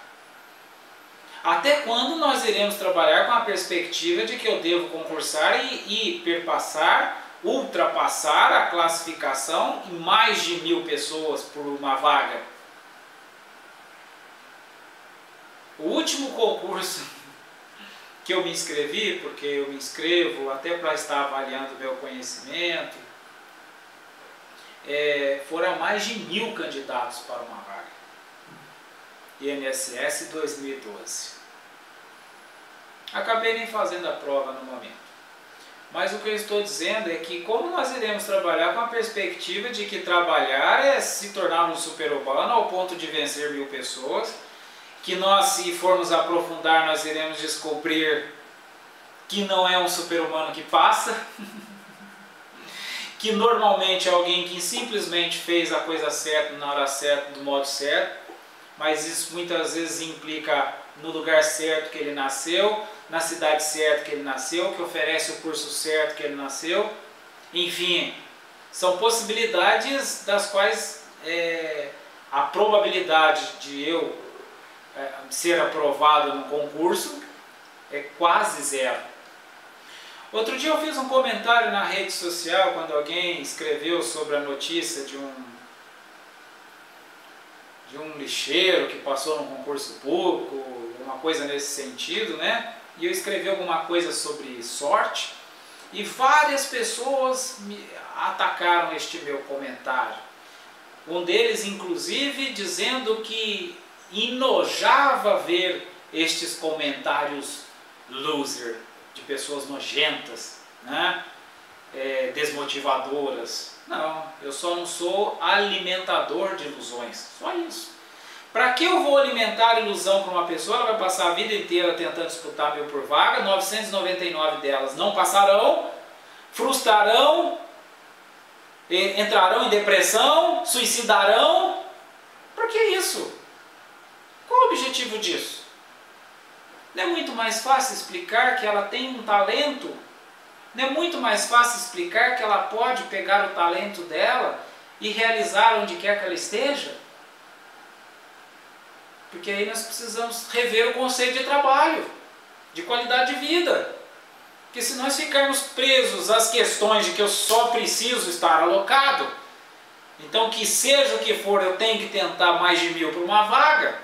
Até quando nós iremos trabalhar com a perspectiva de que eu devo concursar e perpassar, ultrapassar a classificação em mais de 1000 pessoas por uma vaga? O último concurso que eu me inscrevi, porque eu me inscrevo até para estar avaliando o meu conhecimento, foram mais de 1000 candidatos para uma vaga. INSS 2012. Acabei nem fazendo a prova no momento. Mas o que eu estou dizendo é que como nós iremos trabalhar com a perspectiva de que trabalhar é se tornar um super-humano ao ponto de vencer 1000 pessoas, que nós, se formos aprofundar, nós iremos descobrir que não é um super-humano que passa, que normalmente é alguém que simplesmente fez a coisa certa, na hora certa, do modo certo, mas isso muitas vezes implica no lugar certo que ele nasceu, na cidade certa que ele nasceu, que oferece o curso certo que ele nasceu. Enfim, são possibilidades das quais a probabilidade de eu ser aprovado no concurso é quase zero. Outro dia eu fiz um comentário na rede social quando alguém escreveu sobre a notícia de um lixeiro que passou no concurso público, uma coisa nesse sentido, né? E eu escrevi alguma coisa sobre sorte e várias pessoas me atacaram este meu comentário. Um deles, inclusive, dizendo que enojava ver estes comentários loser, de pessoas nojentas, né? Desmotivadoras. Não, eu só não sou alimentador de ilusões, só isso. Para que eu vou alimentar ilusão para uma pessoa? Ela vai passar a vida inteira tentando disputar 1000 por vaga, 999 delas não passarão, frustrarão, entrarão em depressão, suicidarão. Para que isso? Qual o objetivo disso? Não é muito mais fácil explicar que ela tem um talento? Não é muito mais fácil explicar que ela pode pegar o talento dela e realizar onde quer que ela esteja? Porque aí nós precisamos rever o conceito de trabalho, de qualidade de vida. Porque se nós ficarmos presos às questões de que eu só preciso estar alocado, então que seja o que for eu tenho que tentar mais de 1000 por uma vaga,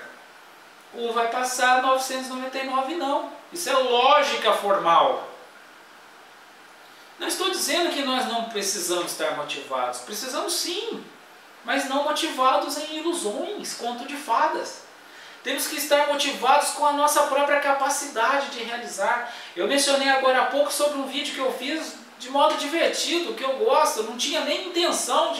um vai passar, 999 não. Isso é lógica formal. Não estou dizendo que nós não precisamos estar motivados. Precisamos sim, mas não motivados em ilusões, conto de fadas. Temos que estar motivados com a nossa própria capacidade de realizar. Eu mencionei agora há pouco sobre um vídeo que eu fiz de modo divertido, que eu gosto. Eu não tinha nem intenção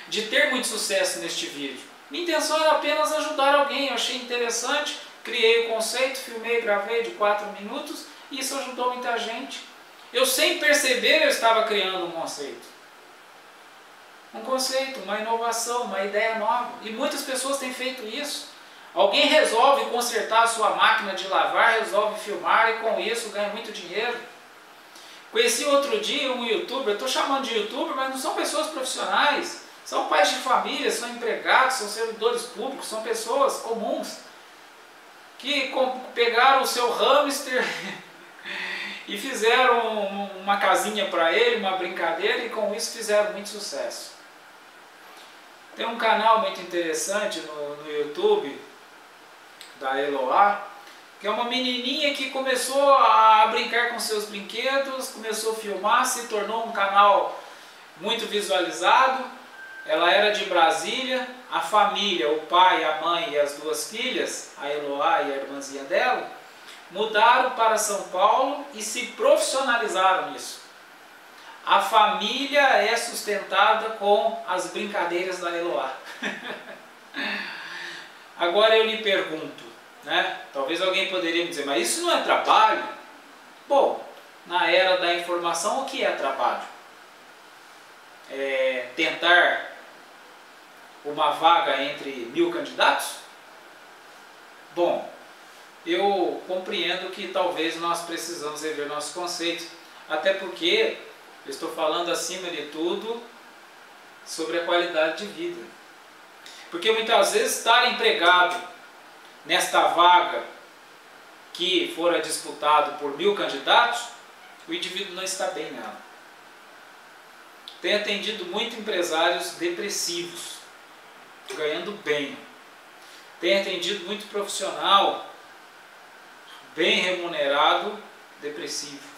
de ter muito sucesso neste vídeo. Minha intenção era apenas ajudar alguém. Eu achei interessante, criei o conceito, filmei, gravei de 4 minutos e isso ajudou muita gente. Eu, sem perceber, eu estava criando um conceito. Um conceito, uma inovação, uma ideia nova. E muitas pessoas têm feito isso. Alguém resolve consertar a sua máquina de lavar, resolve filmar e com isso ganha muito dinheiro. Conheci outro dia um youtuber, estou chamando de youtuber, mas não são pessoas profissionais, são pais de família, são empregados, são servidores públicos, são pessoas comuns, que pegaram o seu hamster e fizeram uma casinha para ele, uma brincadeira, e com isso fizeram muito sucesso. Tem um canal muito interessante no YouTube, da Eloá, que é uma menininha que começou a brincar com seus brinquedos, começou a filmar, se tornou um canal muito visualizado. Ela era de Brasília, a família, o pai, a mãe e as duas filhas, a Eloá e a irmãzinha dela, mudaram para São Paulo e se profissionalizaram nisso. A família é sustentada com as brincadeiras da Eloá. Agora eu lhe pergunto, né? Talvez alguém poderia me dizer, mas isso não é trabalho? Bom, na era da informação, o que é trabalho? É tentar uma vaga entre 1000 candidatos? Bom, eu compreendo que talvez nós precisamos rever nossos conceitos, até porque eu estou falando acima de tudo sobre a qualidade de vida. Porque muitas vezes estar empregado nesta vaga que fora disputado por 1000 candidatos, o indivíduo não está bem nela. Tenho atendido muito empresários depressivos, ganhando bem. Tenho atendido muito profissional bem remunerado, depressivo.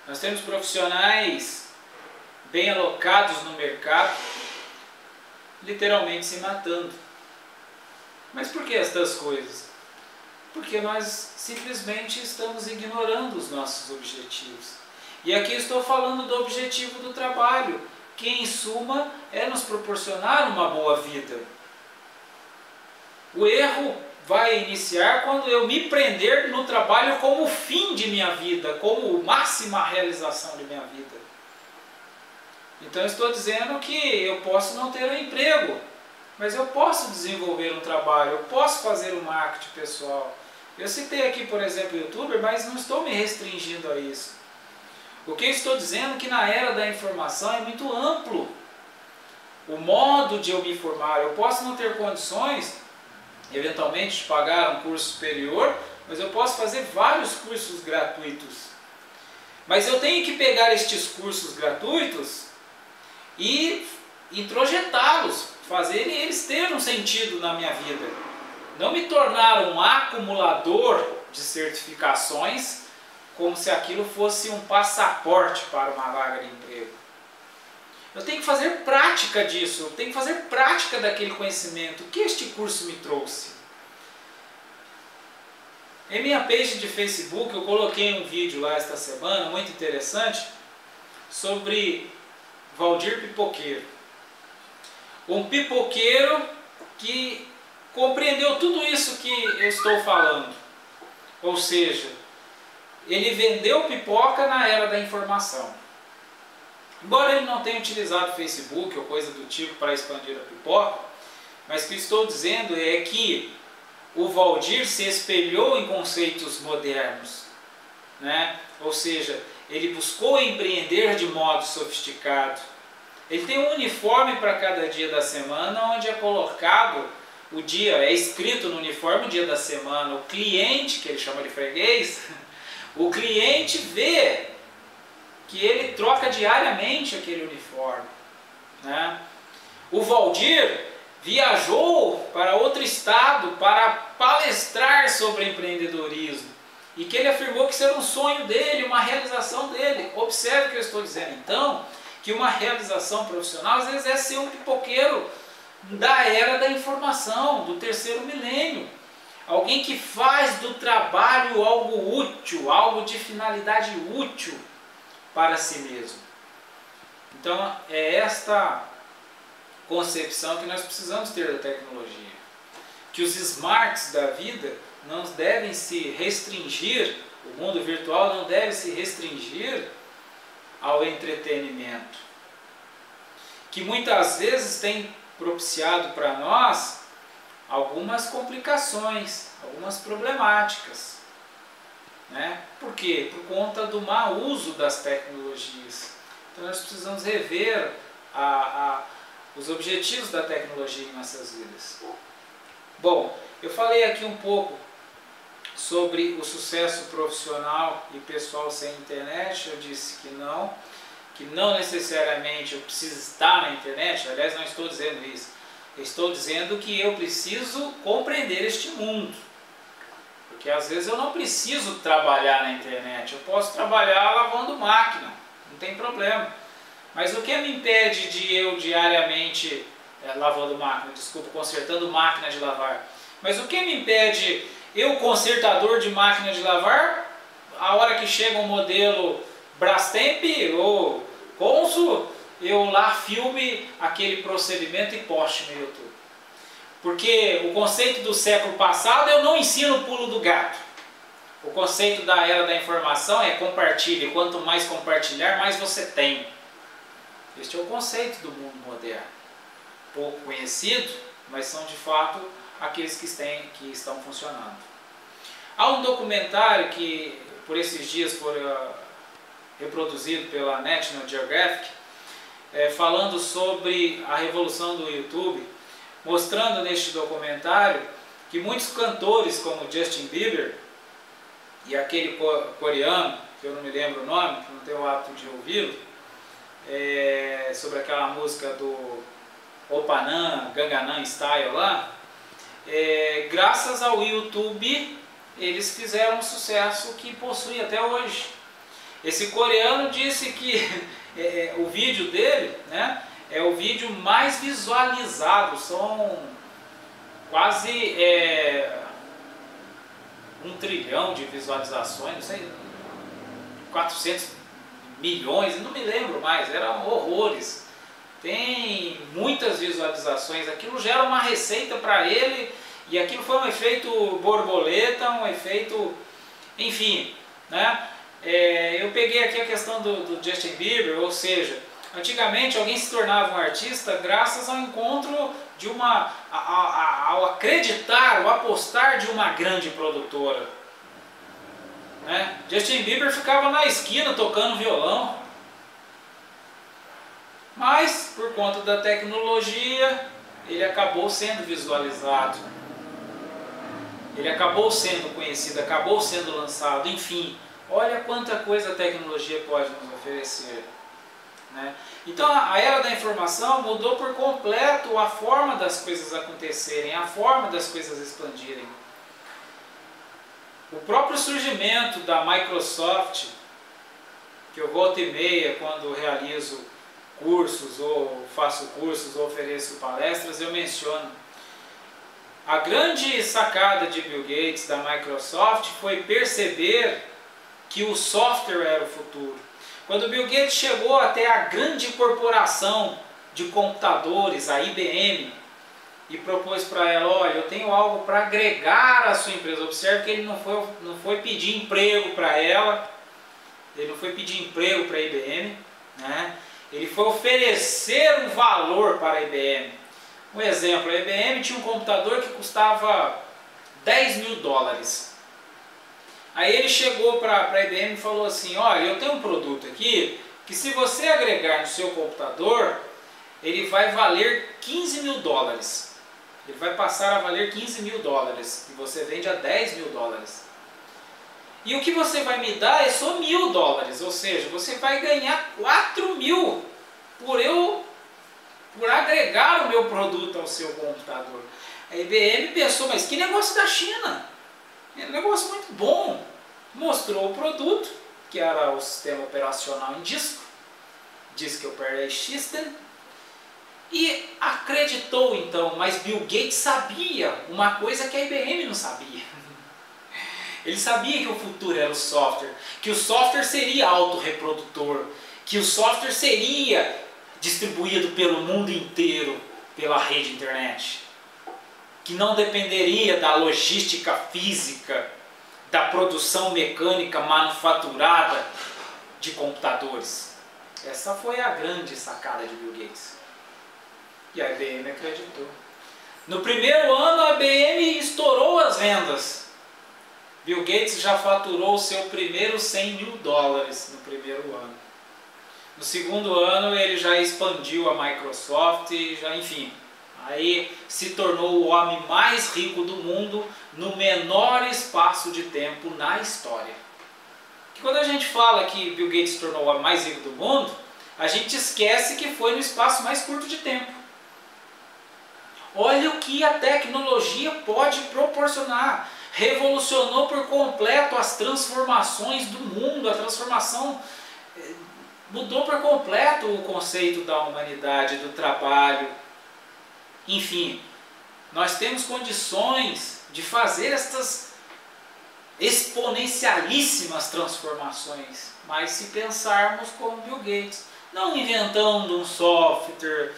Nós temos profissionais bem alocados no mercado, literalmente se matando. Mas por que estas coisas? Porque nós simplesmente estamos ignorando os nossos objetivos. E aqui estou falando do objetivo do trabalho, que em suma é nos proporcionar uma boa vida. O erro vai iniciar quando eu me prender no trabalho como o fim de minha vida, como máxima realização de minha vida. Então eu estou dizendo que eu posso não ter um emprego, mas eu posso desenvolver um trabalho, eu posso fazer um marketing pessoal. Eu citei aqui, por exemplo, o youtuber, mas não estou me restringindo a isso. O que eu estou dizendo é que na era da informação é muito amplo o modo de eu me formar. Eu posso não ter condições, eventualmente, de pagar um curso superior, mas eu posso fazer vários cursos gratuitos. Mas eu tenho que pegar estes cursos gratuitos e introjetá-los, fazer eles terem um sentido na minha vida. Não me tornar um acumulador de certificações, como se aquilo fosse um passaporte para uma vaga de emprego. Eu tenho que fazer prática disso, eu tenho que fazer prática daquele conhecimento. O que este curso me trouxe? Em minha page de Facebook eu coloquei um vídeo lá esta semana, muito interessante, sobre Valdir Pipoqueiro. Um pipoqueiro que compreendeu tudo isso que eu estou falando. Ou seja, ele vendeu pipoca na era da informação. Embora ele não tenha utilizado Facebook ou coisa do tipo para expandir a pipoca, mas o que estou dizendo é que o Valdir se espelhou em conceitos modernos, né? Ou seja, ele buscou empreender de modo sofisticado. Ele tem um uniforme para cada dia da semana, onde é colocado o dia, é escrito no uniforme o dia da semana. O cliente, que ele chama de freguês, o cliente vê que ele troca diariamente aquele uniforme, né? O Valdir viajou para outro estado para palestrar sobre empreendedorismo e que ele afirmou que isso era um sonho dele, uma realização dele. Observe o que eu estou dizendo então, que uma realização profissional às vezes é ser um pipoqueiro da era da informação, do terceiro milênio. Alguém que faz do trabalho algo útil, algo de finalidade útil para si mesmo. Então é esta concepção que nós precisamos ter da tecnologia. Que os smarts da vida não devem se restringir, o mundo virtual não deve se restringir ao entretenimento. Que muitas vezes tem propiciado para nós algumas complicações, algumas problemáticas. né? Por quê? Por conta do mau uso das tecnologias. Então nós precisamos rever os objetivos da tecnologia em nossas vidas. Bom, eu falei aqui um pouco sobre o sucesso profissional e pessoal sem internet. Eu disse que não necessariamente eu preciso estar na internet. Aliás, não estou dizendo isso. Eu estou dizendo que eu preciso compreender este mundo. Porque às vezes eu não preciso trabalhar na internet. Eu posso trabalhar lavando máquina, não tem problema. Mas o que me impede de eu diariamente, consertando máquina de lavar. Mas o que me impede eu, consertador de máquina de lavar, a hora que chega um modelo Brastemp ou Consul, eu lá filme aquele procedimento e poste no YouTube. Porque o conceito do século passado eu não ensino o pulo do gato. O conceito da era da informação é compartilhe. Quanto mais compartilhar, mais você tem. Este é o conceito do mundo moderno. Pouco conhecido, mas são de fato aqueles que estão funcionando. Há um documentário que por esses dias foi reproduzido pela National Geographic, falando sobre a revolução do YouTube, mostrando neste documentário que muitos cantores como Justin Bieber e aquele coreano, que eu não me lembro o nome, que não tenho o hábito de ouvi-lo, sobre aquela música do Opanam, Gangnam Style lá, graças ao YouTube eles fizeram um sucesso que possui até hoje. Esse coreano disse que o vídeo dele, né, é o vídeo mais visualizado, são quase 1 trilhão de visualizações, não sei, 400 milhões, não me lembro mais, eram horrores. Tem muitas visualizações, aquilo gera uma receita para ele, e aquilo foi um efeito borboleta, um efeito, enfim, né? Eu peguei aqui a questão do Justin Bieber, ou seja, antigamente alguém se tornava um artista graças ao encontro de ao acreditar, ao apostar de uma grande produtora, né? Justin Bieber ficava na esquina tocando violão, mas por conta da tecnologia ele acabou sendo visualizado, ele acabou sendo conhecido, acabou sendo lançado, enfim, olha quanta coisa a tecnologia pode nos oferecer, né? Então a era da informação mudou por completo a forma das coisas acontecerem, a forma das coisas expandirem. O próprio surgimento da Microsoft, que eu volta e meia quando realizo cursos ou faço cursos ou ofereço palestras, eu menciono. A grande sacada de Bill Gates da Microsoft foi perceber que o software era o futuro. Quando Bill Gates chegou até a grande corporação de computadores, a IBM, e propôs para ela, olha, eu tenho algo para agregar à sua empresa. Observe que ele não foi pedir emprego para ela, ele não foi pedir emprego para a IBM, né? Ele foi oferecer um valor para a IBM. Um exemplo, a IBM tinha um computador que custava 10 mil dólares. Aí ele chegou para a IBM e falou assim, olha, eu tenho um produto aqui, que se você agregar no seu computador, ele vai valer 15 mil dólares. Ele vai passar a valer 15 mil dólares, e você vende a 10 mil dólares. E o que você vai me dar é só 1.000 dólares, ou seja, você vai ganhar 4 mil por agregar o meu produto ao seu computador. A IBM pensou, mas que negócio da China? É um negócio muito bom. Mostrou o produto, que era o sistema operacional em disco, Disk Operating System, e acreditou então, mas Bill Gates sabia uma coisa que a IBM não sabia. Ele sabia que o futuro era o software, que o software seria autorreprodutor, que o software seria distribuído pelo mundo inteiro pela rede internet, que não dependeria da logística física, da produção mecânica manufaturada de computadores. Essa foi a grande sacada de Bill Gates. E a IBM acreditou. No primeiro ano a IBM estourou as vendas. Bill Gates já faturou o seu primeiro 100 mil dólares no primeiro ano. No segundo ano ele já expandiu a Microsoft, enfim, aí se tornou o homem mais rico do mundo no menor espaço de tempo na história. Que quando a gente fala que Bill Gates se tornou o homem mais rico do mundo, a gente esquece que foi no espaço mais curto de tempo. Olha o que a tecnologia pode proporcionar. Revolucionou por completo as transformações do mundo, a transformação mudou por completo o conceito da humanidade, do trabalho. Enfim, nós temos condições de fazer estas exponencialíssimas transformações, mas se pensarmos como Bill Gates, não inventando um software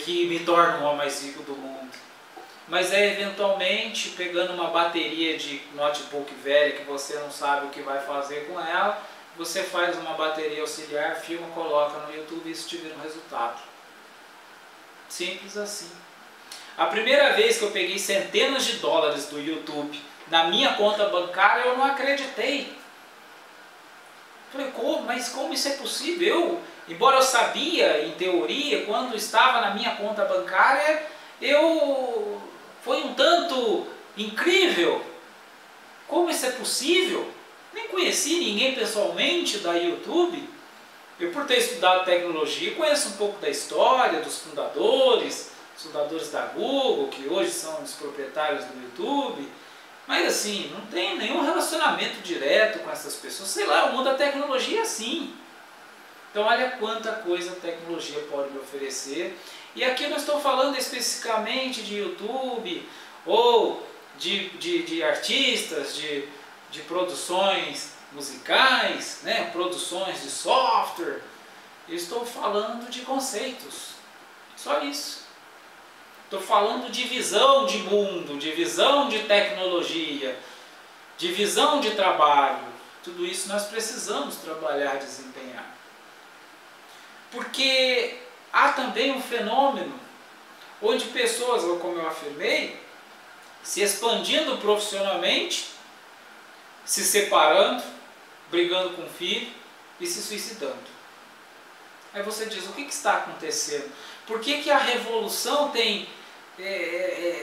que me torna o homem mais rico do mundo, mas eventualmente pegando uma bateria de notebook velha que você não sabe o que vai fazer com ela, você faz uma bateria auxiliar, filma, coloca no YouTube e isso te vira um resultado. Simples assim. A primeira vez que eu peguei centenas de dólares do YouTube na minha conta bancária, eu não acreditei. Falei, mas como isso é possível? Embora eu sabia, em teoria, quando estava na minha conta bancária, foi um tanto incrível. Como isso é possível? Nem conheci ninguém pessoalmente da YouTube. Eu, por ter estudado tecnologia, conheço um pouco da história, dos fundadores da Google, que hoje são os proprietários do YouTube. Mas assim, não tem nenhum relacionamento direto com essas pessoas. Sei lá, o mundo da tecnologia é assim. Então olha quanta coisa a tecnologia pode me oferecer. E aqui eu não estou falando especificamente de YouTube ou de artistas, de produções musicais, né? Produções de software. Eu estou falando de conceitos. Só isso. Estou falando de visão de mundo, de visão de tecnologia, de visão de trabalho. Tudo isso nós precisamos trabalhar, desempenhar. Porque há também um fenômeno onde pessoas, como eu afirmei, se expandindo profissionalmente, se separando, brigando com o filho e se suicidando. Aí você diz, o que está acontecendo? Por que a revolução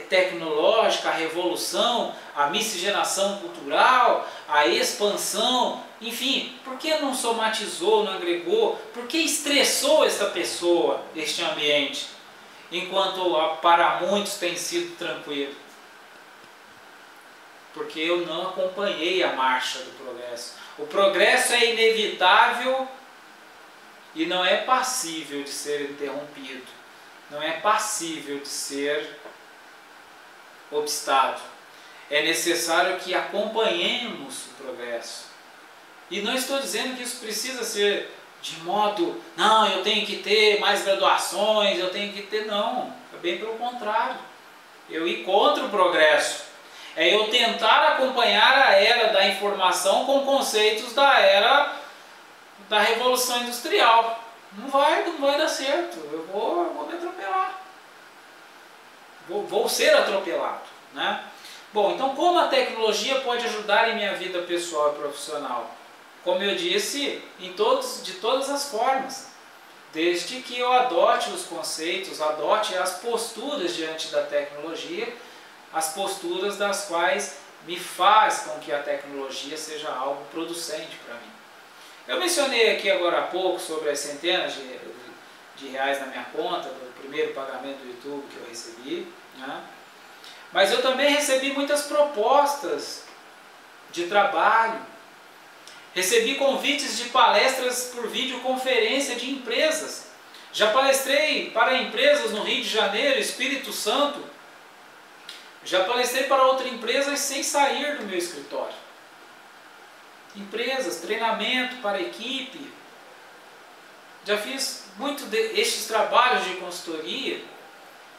tecnológica, a revolução, a miscigenação cultural, a expansão, enfim, por que não somatizou, não agregou? Por que estressou essa pessoa, este ambiente, enquanto para muitos tem sido tranquilo? Porque eu não acompanhei a marcha do progresso. O progresso é inevitável e não é passível de ser interrompido. Não é passível de ser obstado. É necessário que acompanhemos o progresso. E não estou dizendo que isso precisa ser de modo, não, eu tenho que ter mais graduações, eu tenho que ter, não. É bem pelo contrário. Eu ir contra o progresso. É eu tentar acompanhar a era da informação com conceitos da era da Revolução Industrial. Não vai dar certo. Eu vou me atropelar. Vou ser atropelado, né? Bom, então como a tecnologia pode ajudar em minha vida pessoal e profissional? Como eu disse, de todas as formas. Desde que eu adote os conceitos, adote as posturas diante da tecnologia, as posturas das quais me faz com que a tecnologia seja algo producente para mim. Eu mencionei aqui agora há pouco sobre as centenas de reais na minha conta, do primeiro pagamento do YouTube que eu recebi, né? Mas eu também recebi muitas propostas de trabalho, recebi convites de palestras por videoconferência de empresas. Já palestrei para empresas no Rio de Janeiro, Espírito Santo, já palestrei para outras empresas sem sair do meu escritório. Empresas, treinamento para equipe. Já fiz estes trabalhos de consultoria,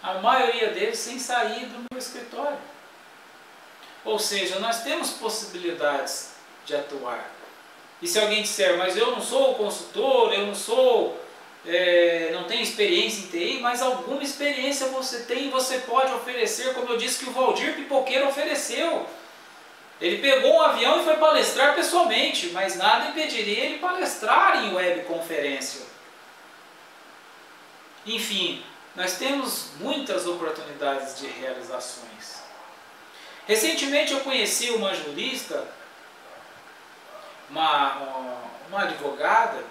a maioria deles sem sair do meu escritório. Ou seja, nós temos possibilidades de atuar. E se alguém disser, mas eu não sou consultor, eu não tenho experiência em TI, mas alguma experiência você tem e você pode oferecer, como eu disse que o Valdir Pipoqueiro ofereceu. Ele pegou um avião e foi palestrar pessoalmente, mas nada impediria ele palestrar em webconferência. Enfim, nós temos muitas oportunidades de realizações. Recentemente eu conheci uma jurista, uma advogada,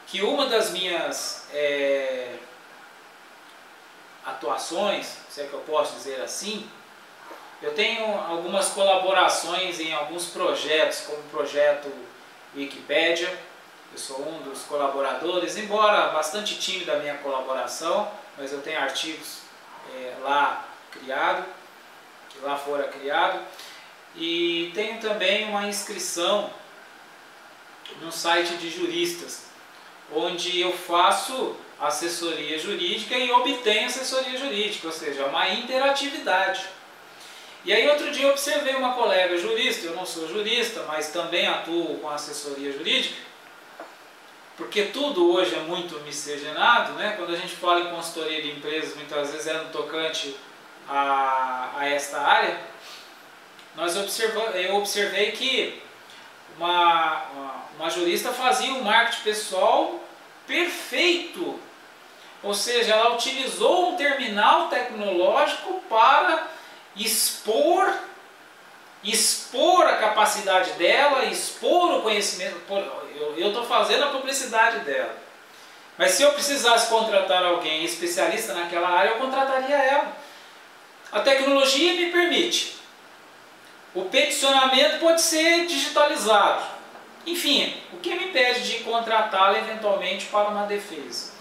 que uma das minhas atuações, se é que eu posso dizer assim, eu tenho algumas colaborações em alguns projetos, como o projeto Wikipédia. Eu sou um dos colaboradores, embora bastante tímido a minha colaboração, mas eu tenho artigos lá criado, que lá fora criado. E tenho também uma inscrição no site de juristas, onde eu faço assessoria jurídica e obtenho assessoria jurídica, ou seja, uma interatividade. E aí outro dia eu observei uma colega jurista, eu não sou jurista, mas também atuo com assessoria jurídica, porque tudo hoje é muito miscigenado, né? Quando a gente fala em consultoria de empresas, muitas vezes é no tocante a esta área. Eu observei que uma jurista fazia um marketing pessoal perfeito, ou seja, ela utilizou um terminal tecnológico para expor a capacidade dela, expor o conhecimento. Eu estou fazendo a publicidade dela, mas se eu precisasse contratar alguém especialista naquela área, eu contrataria ela. A tecnologia me permite. O peticionamento pode ser digitalizado. Enfim, o que me impede de contratá-la eventualmente para uma defesa?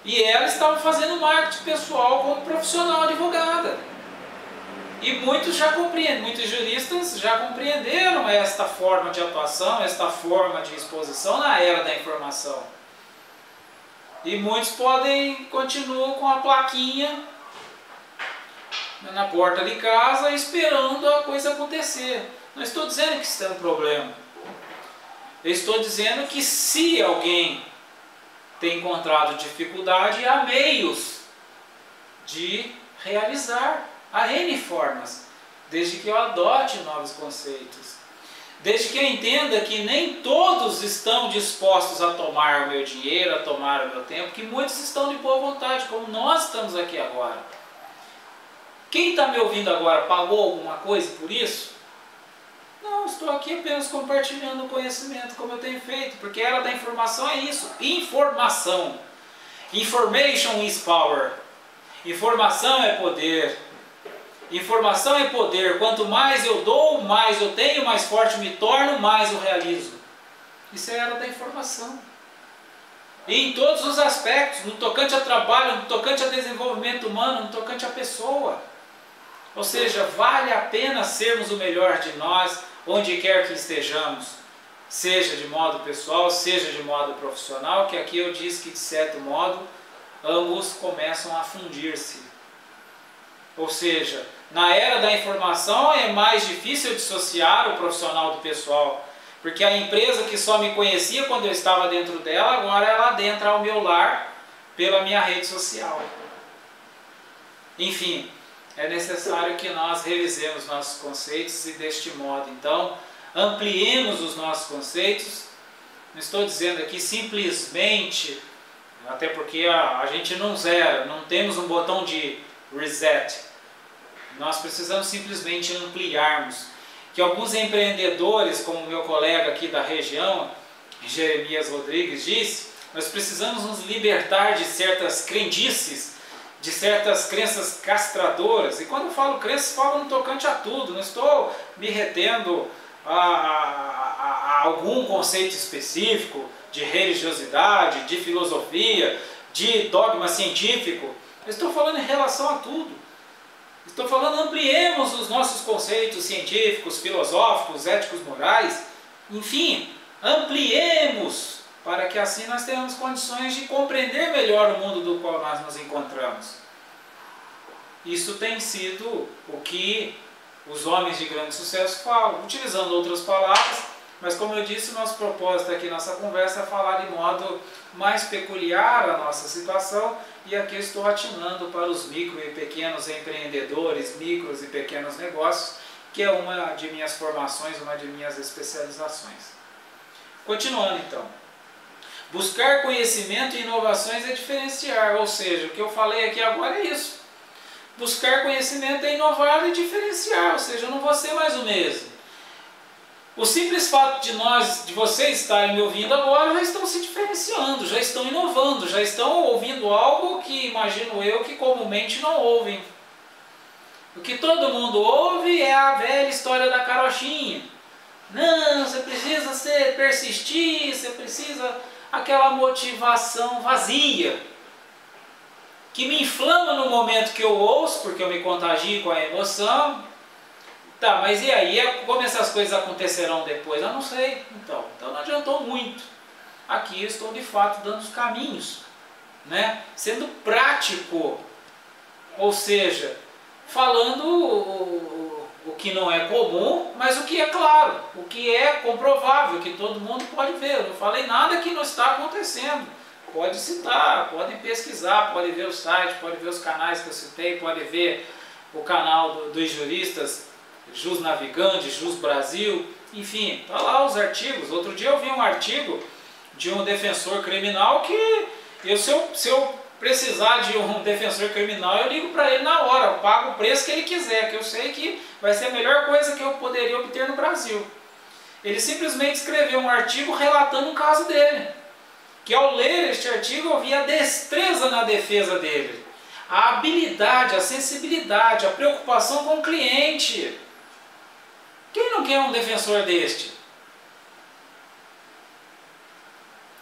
E ela estava fazendo marketing pessoal como profissional advogada. E muitos juristas já compreenderam esta forma de atuação, esta forma de exposição na era da informação. E muitos continuam com a plaquinha na porta de casa esperando a coisa acontecer. Não estou dizendo que isso é um problema. Eu estou dizendo que se alguém tem encontrado dificuldade, há meios de realizar. Há N formas, desde que eu adote novos conceitos. Desde que eu entenda que nem todos estão dispostos a tomar o meu dinheiro, a tomar o meu tempo, que muitos estão de boa vontade, como nós estamos aqui agora. Quem está me ouvindo agora pagou alguma coisa por isso? Não, estou aqui apenas compartilhando o conhecimento, como eu tenho feito, porque a era da informação é isso, informação. Information is power. Informação é poder. Informação é poder. Quanto mais eu dou, mais eu tenho, mais forte me torno, mais eu realizo. Isso é a era da informação. E em todos os aspectos, no tocante a trabalho, no tocante a desenvolvimento humano, no tocante a pessoa. Ou seja, vale a pena sermos o melhor de nós, onde quer que estejamos. Seja de modo pessoal, seja de modo profissional, que aqui eu disse que de certo modo, ambos começam a fundir-se. Ou seja, na era da informação é mais difícil dissociar o profissional do pessoal, porque a empresa que só me conhecia quando eu estava dentro dela, agora ela adentra ao meu lar pela minha rede social. Enfim, é necessário que nós revisemos nossos conceitos e deste modo, então, ampliemos os nossos conceitos. Não estou dizendo aqui simplesmente, até porque a gente não zera, não temos um botão de reset. Nós precisamos simplesmente ampliarmos. Que alguns empreendedores, como o meu colega aqui da região, Jeremias Rodrigues, disse, nós precisamos nos libertar de certas crendices, de certas crenças castradoras. E quando eu falo crenças, falo no tocante a tudo. Não estou me retendo a algum conceito específico de religiosidade, de filosofia, de dogma científico. Eu estou falando em relação a tudo. Estou falando, ampliemos os nossos conceitos científicos, filosóficos, éticos, morais. Enfim, ampliemos para que assim nós tenhamos condições de compreender melhor o mundo do qual nós nos encontramos. Isso tem sido o que os homens de grande sucesso falam, utilizando outras palavras, mas como eu disse, o nosso propósito aqui nessa conversa é falar de modo mais peculiar a nossa situação, e aqui eu estou atinando para os micro e pequenos empreendedores, micros e pequenos negócios, que é uma de minhas formações, uma de minhas especializações. Continuando então. Buscar conhecimento e inovações é diferenciar, ou seja, o que eu falei aqui agora é isso. Buscar conhecimento é inovar e diferenciar, ou seja, eu não vou ser mais o mesmo. O simples fato de vocês estarem me ouvindo agora, já estão se diferenciando, já estão inovando, já estão ouvindo algo que imagino eu que comumente não ouvem. O que todo mundo ouve é a velha história da carochinha. Não, você precisa persistir, você precisa aquela motivação vazia, que me inflama no momento que eu ouço, porque eu me contagio com a emoção. Tá, mas e aí? Como essas coisas acontecerão depois? Eu não sei. Então não adiantou muito. Aqui eu estou de fato dando os caminhos, né? Sendo prático, ou seja, falando o que não é comum, mas o que é claro, o que é comprovável, que todo mundo pode ver. Eu não falei nada que não está acontecendo. Pode citar, podem pesquisar, pode ver o site, pode ver os canais que eu citei, pode ver o canal dos juristas, Jus Navigante, Jus Brasil, enfim, tá lá os artigos. Outro dia eu vi um artigo de um defensor criminal que se eu precisar de um defensor criminal, eu ligo para ele na hora, eu pago o preço que ele quiser, que eu sei que vai ser a melhor coisa que eu poderia obter no Brasil. Ele simplesmente escreveu um artigo relatando um caso dele, que ao ler este artigo eu vi a destreza na defesa dele, a habilidade, a sensibilidade, a preocupação com o cliente. Quem não quer um defensor deste?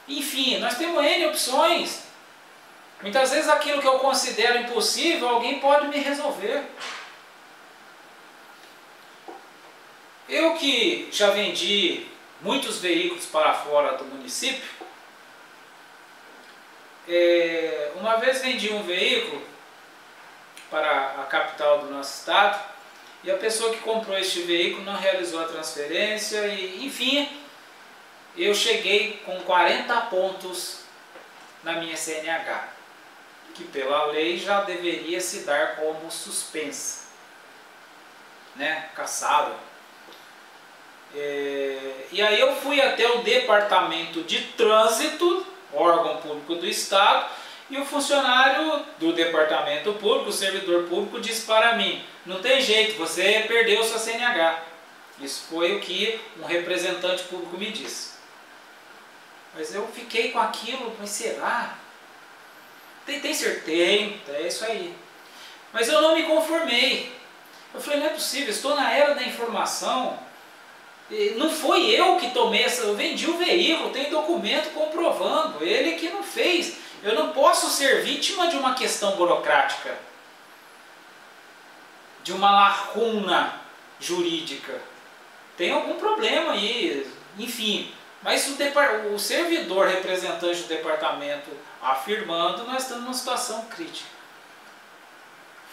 Enfim, nós temos N opções. Muitas vezes aquilo que eu considero impossível, alguém pode me resolver. Eu que já vendi muitos veículos para fora do município, uma vez vendi um veículo para a capital do nosso estado, e a pessoa que comprou este veículo não realizou a transferência, e enfim, eu cheguei com 40 pontos na minha CNH, que pela lei já deveria se dar como suspensa, né, cassada. E aí eu fui até o departamento de trânsito, órgão público do estado, e o funcionário do departamento público, o servidor público, disse para mim: não tem jeito, você perdeu sua CNH. Isso foi o que um representante público me disse. Mas eu fiquei com aquilo, mas será? Tem certeza, é isso aí. Mas eu não me conformei. Eu falei, não é possível, estou na era da informação. Não foi eu que tomei essa, eu vendi o veículo, tem documento comprovando, ele que não fez. Eu não posso ser vítima de uma questão burocrática, de uma lacuna jurídica. Tem algum problema aí, enfim. Mas o servidor representante do departamento afirmando, nós estamos numa situação crítica.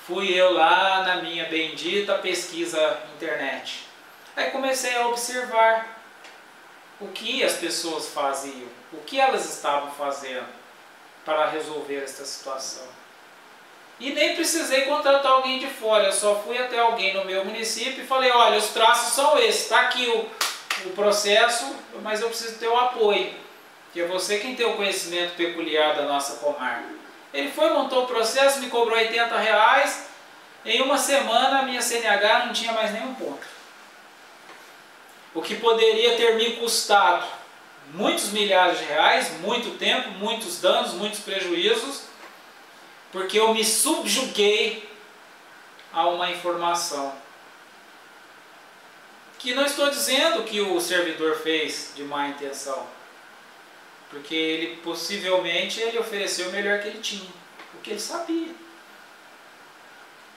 Fui eu lá na minha bendita pesquisa internet. Aí comecei a observar o que as pessoas faziam, o que elas estavam fazendo para resolver esta situação. E nem precisei contratar alguém de fora, eu só fui até alguém no meu município e falei, olha, os traços são esses, está aqui o processo, mas eu preciso ter o apoio, que é você quem tem o conhecimento peculiar da nossa comarca. Ele foi, montou o processo, me cobrou R$80, em uma semana a minha CNH não tinha mais nenhum ponto. O que poderia ter me custado muitos milhares de reais, muito tempo, muitos danos, muitos prejuízos, porque eu me subjuguei a uma informação. Que não estou dizendo que o servidor fez de má intenção, porque ele possivelmente ele ofereceu o melhor que ele tinha, o que ele sabia.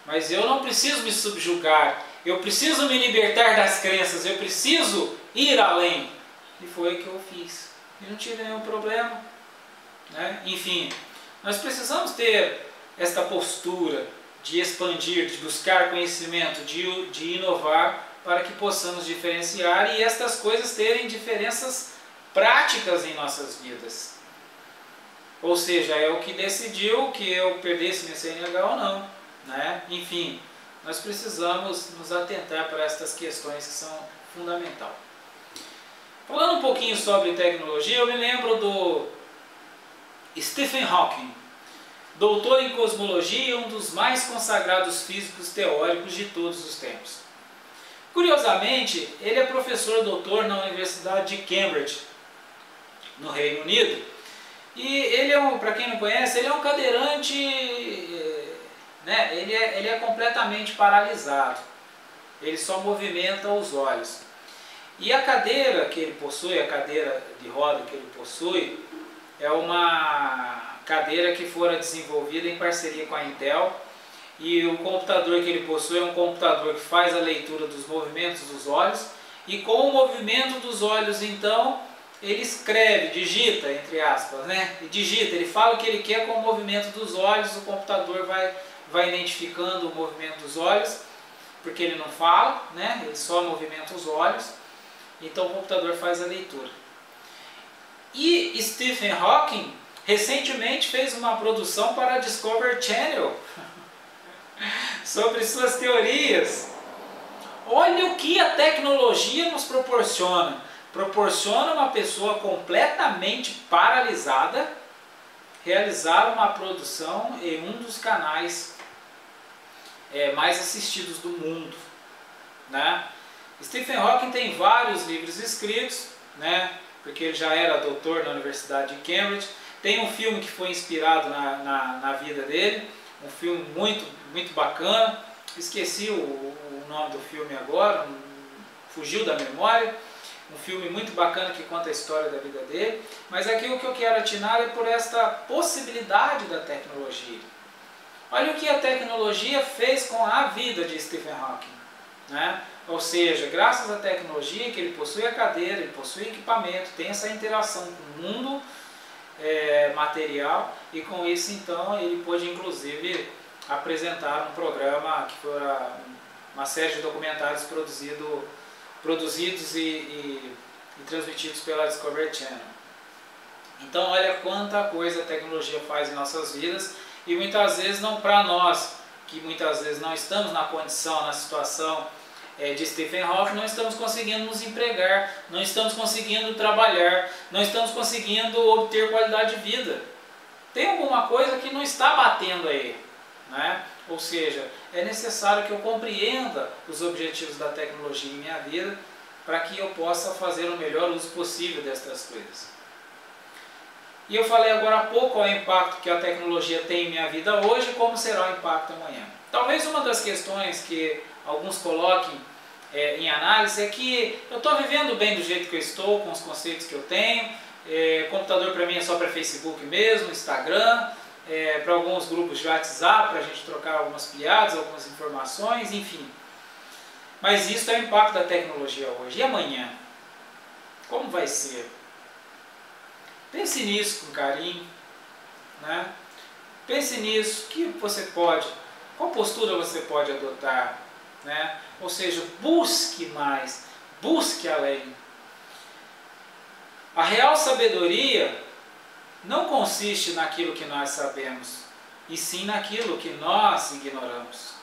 Mas eu não preciso me subjugar, eu preciso me libertar das crenças, eu preciso ir além. E foi o que eu fiz. E não tive nenhum problema, né? Enfim, nós precisamos ter esta postura de expandir, de buscar conhecimento, de inovar, para que possamos diferenciar e estas coisas terem diferenças práticas em nossas vidas. Ou seja, é o que decidiu que eu perdesse minha CNH ou não, né? Enfim, nós precisamos nos atentar para estas questões que são fundamentais. Falando um pouquinho sobre tecnologia, eu me lembro do Stephen Hawking, doutor em cosmologia e um dos mais consagrados físicos teóricos de todos os tempos. Curiosamente, ele é professor doutor na Universidade de Cambridge, no Reino Unido, e ele para quem não conhece, ele é um cadeirante, né? Ele é completamente paralisado, ele só movimenta os olhos. E a cadeira que ele possui, a cadeira de roda que ele possui, é uma cadeira que fora desenvolvida em parceria com a Intel, e o computador que ele possui é um computador que faz a leitura dos movimentos dos olhos, e com o movimento dos olhos, então, ele escreve, digita, entre aspas, né? E digita, ele fala o que ele quer com o movimento dos olhos, o computador vai identificando o movimento dos olhos, porque ele não fala, né? Ele só movimenta os olhos, então o computador faz a leitura. E Stephen Hawking recentemente fez uma produção para a Discovery Channel sobre suas teorias. Olha o que a tecnologia nos proporciona. Proporciona uma pessoa completamente paralisada realizar uma produção em um dos canais mais assistidos do mundo, né? Stephen Hawking tem vários livros escritos, né? Porque ele já era doutor na Universidade de Cambridge. Tem um filme que foi inspirado na vida dele, um filme muito bacana. Esqueci o nome do filme agora, fugiu da memória. Um filme muito bacana que conta a história da vida dele. Mas aqui o que eu quero atinar é por esta possibilidade da tecnologia. Olha o que a tecnologia fez com a vida de Stephen Hawking, né? Ou seja, graças à tecnologia que ele possui a cadeira, ele possui equipamento, tem essa interação com o mundo material, e com isso então ele pôde inclusive apresentar um programa que foi uma série de documentários produzidos e transmitidos pela Discovery Channel. Então olha quanta coisa a tecnologia faz em nossas vidas, e muitas vezes não para nós, que muitas vezes não estamos na condição, na situação de Stephen Hawking, não estamos conseguindo nos empregar, não estamos conseguindo trabalhar, não estamos conseguindo obter qualidade de vida. Tem alguma coisa que não está batendo aí, né? Ou seja, é necessário que eu compreenda os objetivos da tecnologia em minha vida para que eu possa fazer o melhor uso possível destas coisas. E eu falei agora há pouco qual é o impacto que a tecnologia tem em minha vida hoje e como será o impacto amanhã. Talvez uma das questões que alguns coloquem em análise é que eu estou vivendo bem do jeito que eu estou, com os conceitos que eu tenho. Computador para mim é só para Facebook mesmo, Instagram, para alguns grupos de WhatsApp, para a gente trocar algumas piadas, algumas informações, enfim. Mas isso é o impacto da tecnologia hoje. E amanhã? Como vai ser? Pense nisso com carinho, né? Pense nisso, qual postura você pode adotar, né? Ou seja, busque mais, busque além. A real sabedoria não consiste naquilo que nós sabemos, e sim naquilo que nós ignoramos.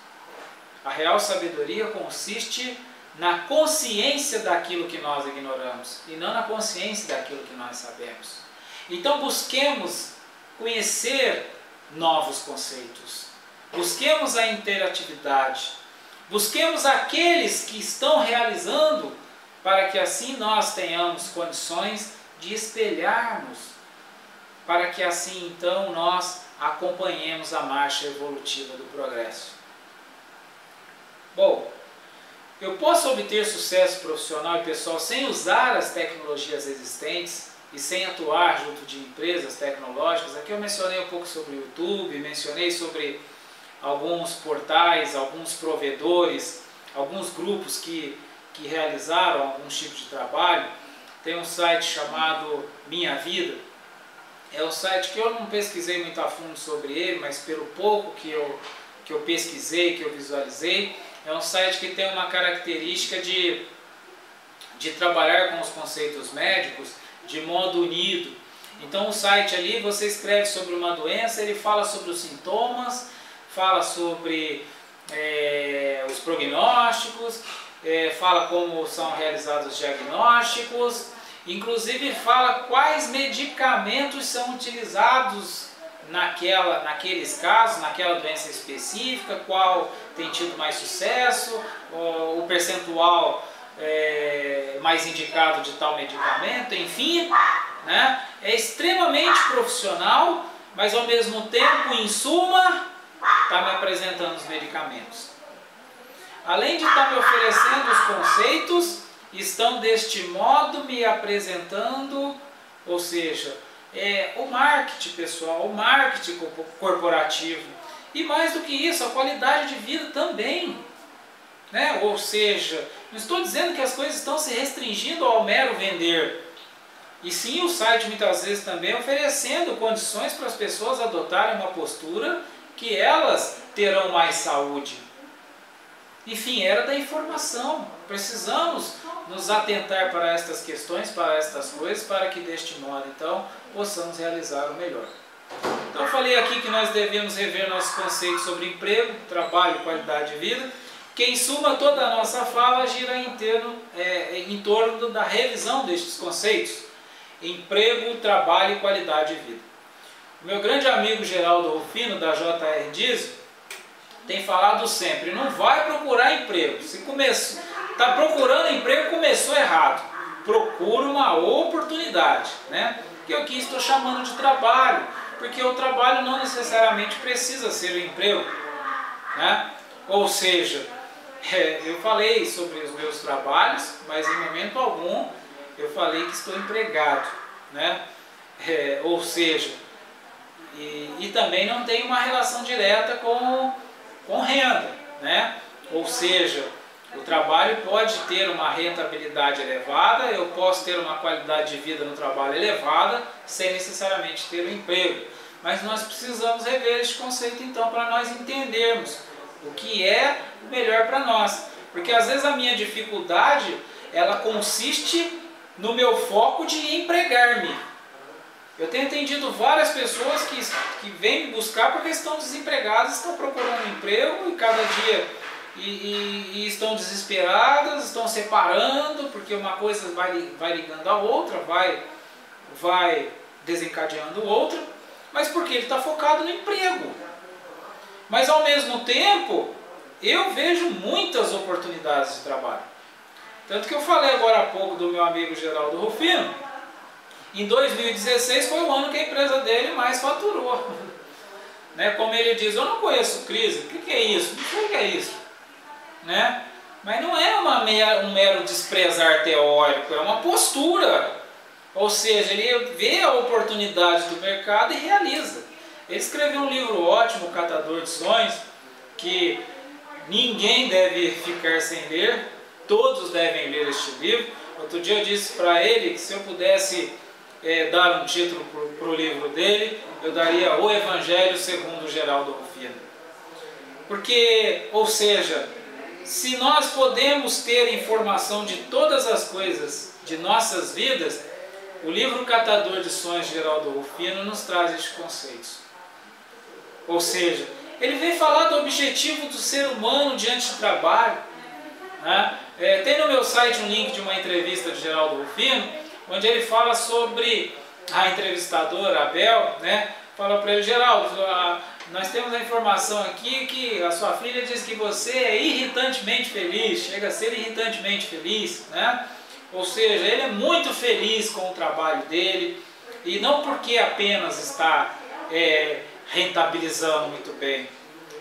A real sabedoria consiste na consciência daquilo que nós ignoramos, e não na consciência daquilo que nós sabemos. Então busquemos conhecer novos conceitos, busquemos a interatividade, busquemos aqueles que estão realizando, para que assim nós tenhamos condições de espelharmos, para que assim então nós acompanhemos a marcha evolutiva do progresso. Bom, eu posso obter sucesso profissional e pessoal sem usar as tecnologias existentes e sem atuar junto de empresas tecnológicas. Aqui eu mencionei um pouco sobre o YouTube, mencionei sobre alguns portais, alguns provedores, alguns grupos que realizaram algum tipo de trabalho. Tem um site chamado Minha Vida. É um site que eu não pesquisei muito a fundo sobre ele, mas pelo pouco que eu pesquisei, que eu visualizei, é um site que tem uma característica de trabalhar com os conceitos médicos de modo unido. Então o site ali, você escreve sobre uma doença, ele fala sobre os sintomas, fala sobre os prognósticos, fala como são realizados os diagnósticos, inclusive fala quais medicamentos são utilizados naqueles casos, naquela doença específica, qual tem tido mais sucesso, o percentual mais indicado de tal medicamento, enfim, né? É extremamente profissional, mas ao mesmo tempo, em suma, está me apresentando os medicamentos. Além de estar me oferecendo os conceitos, estão deste modo me apresentando, ou seja, o marketing pessoal, o marketing corporativo. E mais do que isso, a qualidade de vida também. Né? Ou seja, não estou dizendo que as coisas estão se restringindo ao mero vender. E sim, o site muitas vezes também oferecendo condições para as pessoas adotarem uma postura que elas terão mais saúde. Enfim, era da informação. Precisamos nos atentar para estas questões, para estas coisas, para que deste modo, então, possamos realizar o melhor. Então, eu falei aqui que nós devemos rever nossos conceitos sobre emprego, trabalho, qualidade de vida, que em suma toda a nossa fala gira em torno da revisão destes conceitos: emprego, trabalho e qualidade de vida. O meu grande amigo Geraldo Rufino, da JR Diesel, tem falado sempre: não vai procurar emprego. Se está procurando emprego, começou errado. Procura uma oportunidade, né? Que eu aqui estou chamando de trabalho, porque o trabalho não necessariamente precisa ser o emprego, né? Ou seja, eu falei sobre os meus trabalhos, mas em momento algum eu falei que estou empregado, né? Ou seja, e também não tem uma relação direta com renda, né? Ou seja, o trabalho pode ter uma rentabilidade elevada, eu posso ter uma qualidade de vida no trabalho elevada, sem necessariamente ter um emprego. Mas nós precisamos rever este conceito então, para nós entendermos o que é o melhor para nós. Porque às vezes a minha dificuldade, ela consiste no meu foco de empregar-me. Eu tenho entendido várias pessoas que vêm me buscar porque estão desempregadas, estão procurando um emprego e cada dia e estão desesperadas, estão separando, porque uma coisa vai ligando a outra, vai desencadeando outra, mas porque ele está focado no emprego. Mas ao mesmo tempo, eu vejo muitas oportunidades de trabalho. Tanto que eu falei agora há pouco do meu amigo Geraldo Rufino. Em 2016 foi o ano que a empresa dele mais faturou. Né? Como ele diz, eu não conheço crise, o que é isso? Não sei o que é isso. Né? Mas não é um mero desprezar teórico, é uma postura. Ou seja, ele vê a oportunidade do mercado e realiza. Ele escreveu um livro ótimo, O Catador de Sonhos, que ninguém deve ficar sem ler, todos devem ler este livro. Outro dia eu disse para ele que se eu pudesse dar um título para o livro dele, eu daria O Evangelho segundo Geraldo Rufino. Porque, ou seja, se nós podemos ter informação de todas as coisas de nossas vidas, o livro Catador de Sonhos de Geraldo Rufino nos traz estes conceitos. Ou seja, ele vem falar do objetivo do ser humano diante do trabalho. Né? Tem no meu site um link de uma entrevista de Geraldo Rufino, onde ele fala sobre a entrevistadora, a Bel, né? Fala para ele: Geraldo, nós temos a informação aqui que a sua filha diz que você é irritantemente feliz, chega a ser irritantemente feliz, né? Ou seja, ele é muito feliz com o trabalho dele, e não porque apenas está rentabilizando muito bem,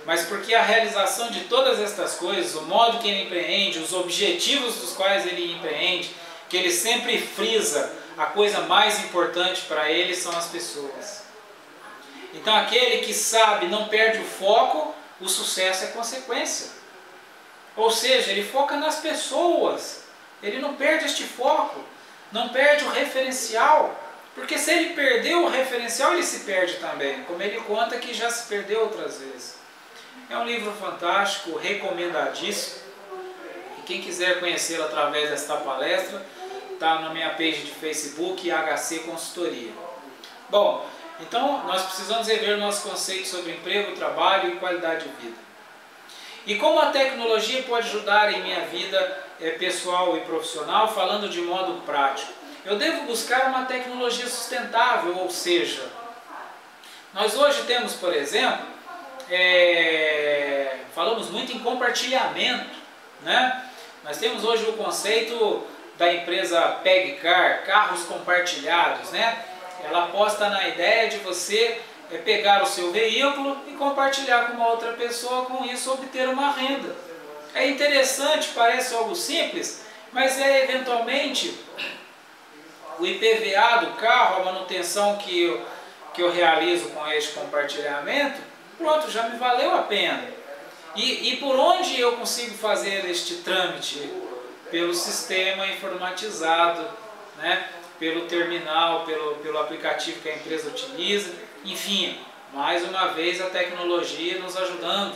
mas porque a realização de todas estas coisas, o modo que ele empreende, os objetivos dos quais ele empreende, que ele sempre frisa, a coisa mais importante para ele são as pessoas. Então aquele que sabe, não perde o foco, o sucesso é consequência. Ou seja, ele foca nas pessoas, ele não perde este foco, não perde o referencial, porque se ele perdeu o referencial, ele se perde também, como ele conta que já se perdeu outras vezes. É um livro fantástico, recomendadíssimo, e quem quiser conhecê-lo através desta palestra, está na minha page de Facebook, HC Consultoria. Bom, então nós precisamos rever o nosso conceito sobre emprego, trabalho e qualidade de vida. E como a tecnologia pode ajudar em minha vida pessoal e profissional, falando de modo prático? Eu devo buscar uma tecnologia sustentável, ou seja, nós hoje temos, por exemplo, falamos muito em compartilhamento, né? Nós temos hoje o conceito da empresa PegCar, carros compartilhados, né? Ela aposta na ideia de você pegar o seu veículo e compartilhar com uma outra pessoa, com isso obter uma renda. É interessante, parece algo simples, mas eventualmente o IPVA do carro, a manutenção que eu realizo com este compartilhamento, pronto, já me valeu a pena. E por onde eu consigo fazer este trâmite? Pelo sistema informatizado, né? Pelo terminal, pelo aplicativo que a empresa utiliza. Enfim, mais uma vez a tecnologia nos ajudando,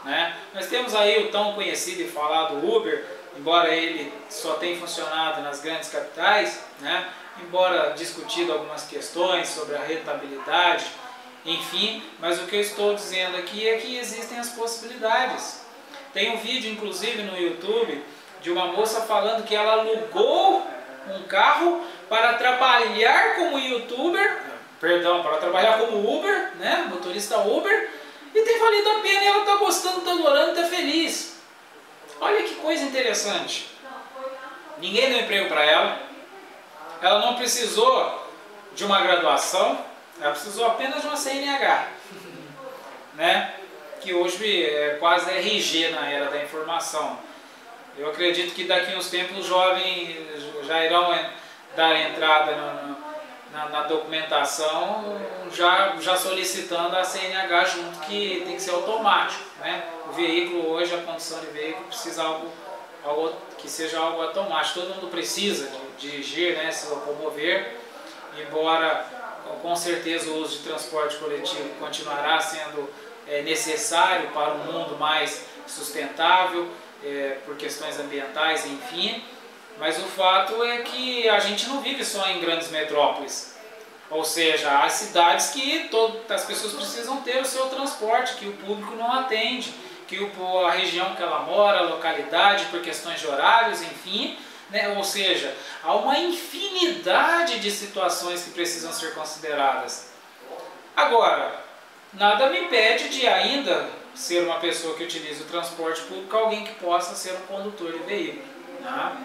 né? Nós temos aí o tão conhecido e falado Uber, embora ele só tenha funcionado nas grandes capitais, né? Embora discutido algumas questões sobre a rentabilidade, enfim, mas o que eu estou dizendo aqui é que existem as possibilidades. Tem um vídeo, inclusive, no YouTube, de uma moça falando que ela alugou um carro para trabalhar como para trabalhar como Uber, né? Motorista Uber, e tem valido a pena, e ela está gostando, está adorando, está feliz. Olha que coisa interessante. Ninguém deu emprego para ela, ela não precisou de uma graduação, ela precisou apenas de uma CNH, né? Que hoje é quase RG na era da informação. Eu acredito que daqui a uns tempos os jovens já irão dar entrada na documentação, já solicitando a CNH junto, que tem que ser automático, né? O veículo hoje, a condução de veículo precisa algo que seja algo automático. Todo mundo precisa de dirigir, né? Se locomover, embora com certeza o uso de transporte coletivo continuará sendo necessário para um mundo mais sustentável, por questões ambientais, enfim, mas o fato é que a gente não vive só em grandes metrópoles, ou seja, há cidades que as pessoas precisam ter o seu transporte, que o público não atende, que a região que ela mora, a localidade, por questões de horários, enfim, né? Ou seja, há uma infinidade de situações que precisam ser consideradas. Agora, nada me impede de ainda ser uma pessoa que utiliza o transporte público, alguém que possa ser um condutor de veículo, né?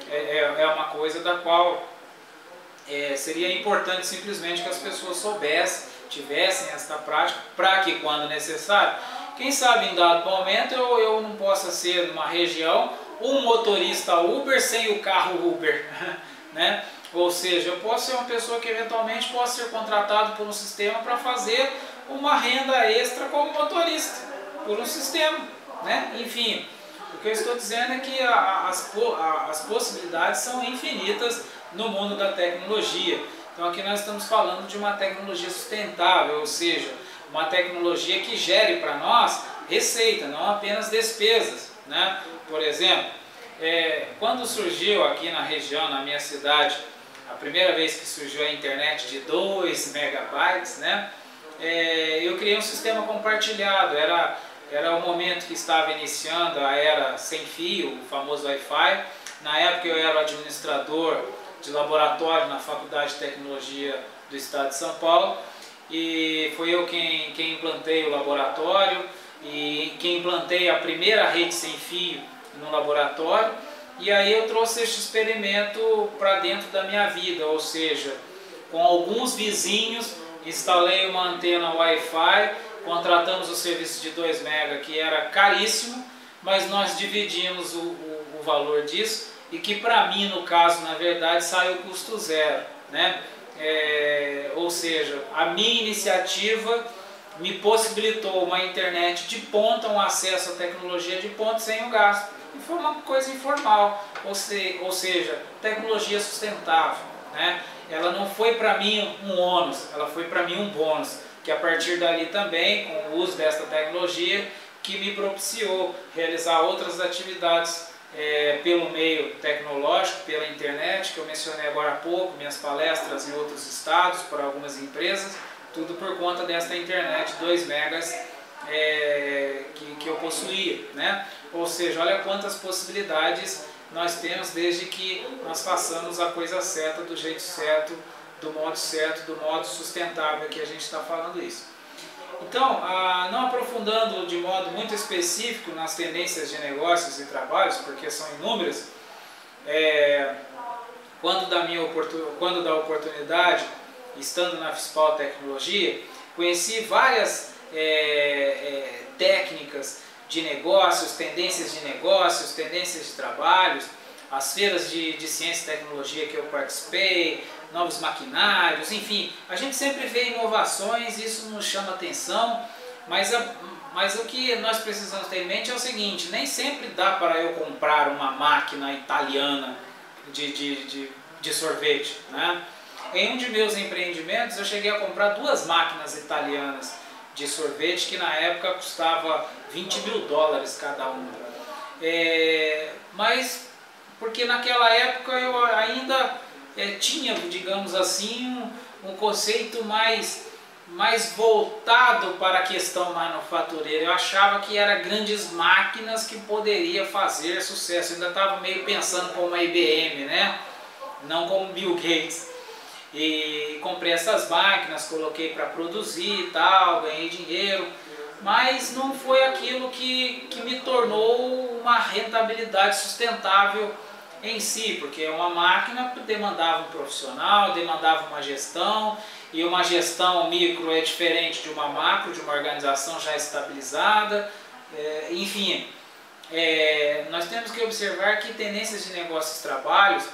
É uma coisa da qual seria importante simplesmente que as pessoas soubessem, tivessem esta prática, para que quando necessário, quem sabe em dado momento eu não possa ser numa região um motorista Uber sem o carro Uber, né? Ou seja, eu posso ser uma pessoa que eventualmente possa ser contratado por um sistema para fazer uma renda extra como motorista, por um sistema, né? Enfim, o que eu estou dizendo é que as possibilidades são infinitas no mundo da tecnologia. Então aqui nós estamos falando de uma tecnologia sustentável, ou seja, uma tecnologia que gere para nós receita, não apenas despesas, né? Por exemplo, quando surgiu aqui na região, na minha cidade, a primeira vez que surgiu a internet de 2 megabytes, né? Eu criei um sistema compartilhado. Era o momento que estava iniciando a era sem fio, o famoso Wi-Fi. Na época eu era o administrador de laboratório na Faculdade de Tecnologia do Estado de São Paulo, e foi eu quem implantei o laboratório e quem implantei a primeira rede sem fio no laboratório. E aí eu trouxe este experimento para dentro da minha vida, ou seja, com alguns vizinhos instalei uma antena Wi-Fi, contratamos o serviço de 2 MB, que era caríssimo, mas nós dividimos o valor disso, e que para mim, no caso, na verdade, saiu custo zero, né? Ou seja, a minha iniciativa me possibilitou uma internet de ponta, um acesso à tecnologia de ponta sem o gasto. E foi uma coisa informal, ou seja, tecnologia sustentável, né? Ela não foi para mim um ônus, ela foi para mim um bônus, que a partir dali também, com o uso desta tecnologia, que me propiciou realizar outras atividades pelo meio tecnológico, pela internet, que eu mencionei agora há pouco, minhas palestras em outros estados, por algumas empresas, tudo por conta desta internet 2 megas que eu possuía, né? Ou seja, olha quantas possibilidades nós temos desde que nós façamos a coisa certa, do jeito certo, do modo sustentável que a gente está falando isso. Então, não aprofundando de modo muito específico nas tendências de negócios e trabalhos, porque são inúmeras, quando da oportunidade, estando na Fispal Tecnologia, conheci várias técnicas de negócios, tendências de trabalhos, as feiras de ciência e tecnologia que eu participei, novos maquinários, enfim, a gente sempre vê inovações, isso nos chama atenção, mas o que nós precisamos ter em mente é o seguinte: nem sempre dá para eu comprar uma máquina italiana de sorvete, né? Em um de meus empreendimentos eu cheguei a comprar 2 máquinas italianas de sorvete que na época custava $20.000 cada uma. Mas porque naquela época eu ainda tinha, digamos assim, um conceito mais voltado para a questão manufatureira. Eu achava que eram grandes máquinas que poderia fazer sucesso. Eu ainda estava meio pensando como a IBM, né? Não como Bill Gates. E comprei essas máquinas, coloquei para produzir e tal, ganhei dinheiro, mas não foi aquilo que me tornou uma rentabilidade sustentável em si, porque uma máquina demandava um profissional, demandava uma gestão, e uma gestão micro é diferente de uma macro, de uma organização já estabilizada, enfim, nós temos que observar que tendências de negócios e trabalhos,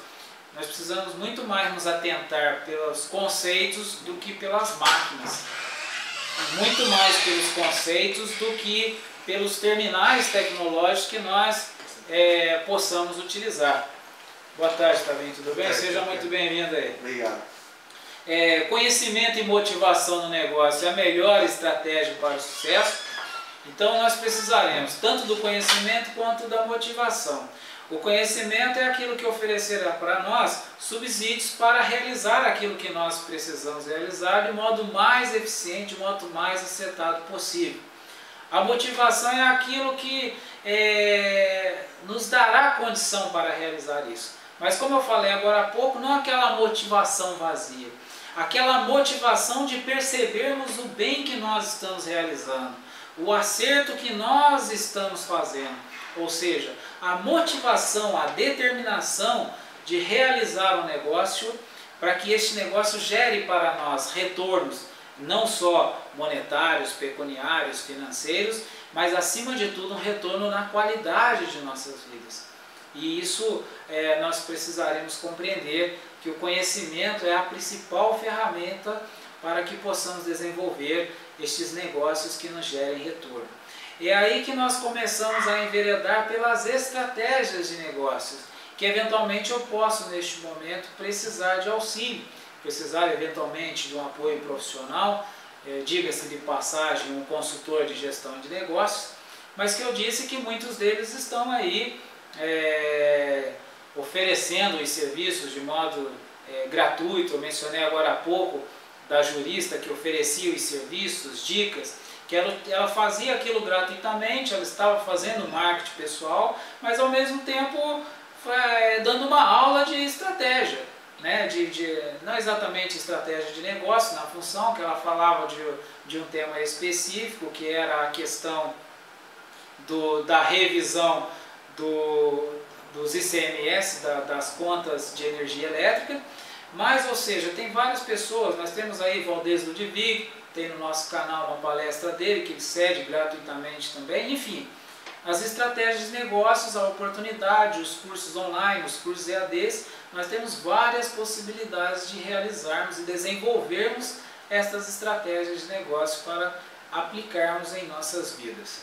nós precisamos muito mais nos atentar pelos conceitos do que pelas máquinas. Muito mais pelos conceitos do que pelos terminais tecnológicos que nós possamos utilizar. Boa tarde, tá bem? Tudo bem? Seja muito bem-vindo aí. Obrigado. Conhecimento e motivação no negócio é a melhor estratégia para o sucesso. Então nós precisaremos tanto do conhecimento quanto da motivação. O conhecimento é aquilo que oferecerá para nós subsídios para realizar aquilo que nós precisamos realizar de modo mais eficiente, de modo mais acertado possível. A motivação é aquilo que nos dará condição para realizar isso. Mas como eu falei agora há pouco, não aquela motivação vazia. Aquela motivação de percebermos o bem que nós estamos realizando, o acerto que nós estamos fazendo. Ou seja, a motivação, a determinação de realizar um negócio para que este negócio gere para nós retornos, não só monetários, pecuniários, financeiros, mas acima de tudo um retorno na qualidade de nossas vidas. E isso nós precisaremos compreender que o conhecimento é a principal ferramenta para que possamos desenvolver estes negócios que nos gerem retorno. É aí que nós começamos a enveredar pelas estratégias de negócios, que eventualmente eu posso neste momento precisar de auxílio, precisar eventualmente de um apoio profissional, diga-se de passagem, um consultor de gestão de negócios, mas que eu disse que muitos deles estão aí oferecendo os serviços de modo gratuito. Eu mencionei agora há pouco da jurista que oferecia os serviços, dicas, que ela fazia aquilo gratuitamente, ela estava fazendo marketing pessoal, mas ao mesmo tempo dando uma aula de estratégia, né? Não exatamente estratégia de negócio, na função que ela falava de um tema específico, que era a questão da revisão dos ICMS, das contas de energia elétrica, mas, ou seja, tem várias pessoas, nós temos aí Valdez Ludwig, tem no nosso canal uma palestra dele, que ele cede gratuitamente também, enfim, as estratégias de negócios, a oportunidade, os cursos online, os cursos EADs, nós temos várias possibilidades de realizarmos e desenvolvermos estas estratégias de negócio para aplicarmos em nossas vidas.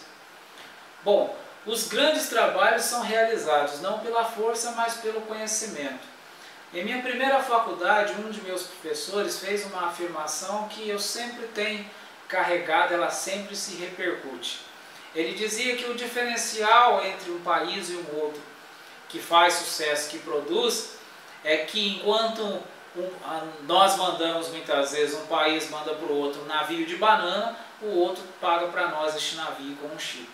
Bom, os grandes trabalhos são realizados não pela força, mas pelo conhecimento. Em minha primeira faculdade, um de meus professores fez uma afirmação que eu sempre tenho carregado, ela sempre se repercute. Ele dizia que o diferencial entre um país e um outro que faz sucesso, que produz, é que enquanto nós mandamos muitas vezes, um país manda para o outro um navio de banana, o outro paga para nós este navio com um chip.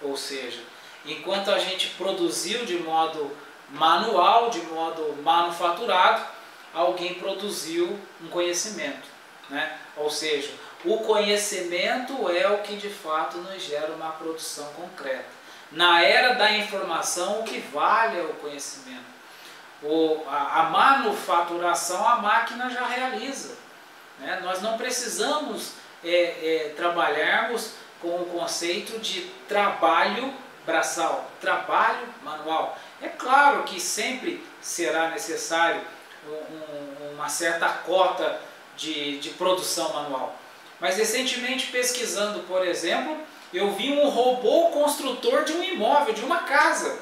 Ou seja, enquanto a gente produziu de modo manual, de modo manufaturado, alguém produziu um conhecimento, né? Ou seja, o conhecimento é o que de fato nos gera uma produção concreta. Na era da informação, o que vale é o conhecimento. A manufaturação, a máquina já realiza, né? Nós não precisamos trabalharmos com o conceito de trabalho braçal, trabalho manual. É claro que sempre será necessário uma certa cota de produção manual. Mas recentemente, pesquisando, por exemplo, eu vi um robô construtor de um imóvel, de uma casa.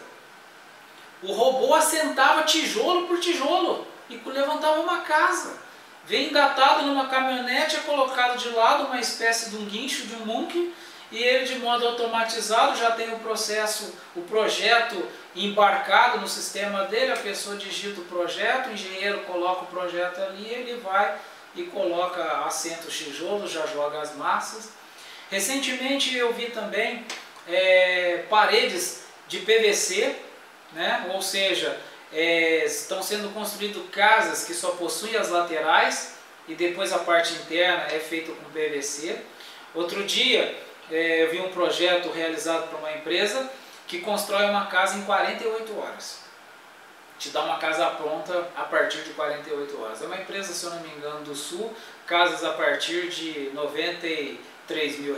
O robô assentava tijolo por tijolo e levantava uma casa. Vem engatado numa caminhonete, é colocado de lado uma espécie de um guincho, de um munk, e ele de modo automatizado já tem o projeto embarcado no sistema dele, a pessoa digita o projeto, o engenheiro coloca o projeto ali, ele vai e coloca, assenta os tijolos, já joga as massas. Recentemente eu vi também paredes de PVC, né? Ou seja, estão sendo construídas casas que só possuem as laterais e depois a parte interna é feita com PVC. Outro dia eu vi um projeto realizado por uma empresa que constrói uma casa em 48 horas. Te dá uma casa pronta a partir de 48 horas. É uma empresa, se eu não me engano, do Sul, casas a partir de R$93 mil.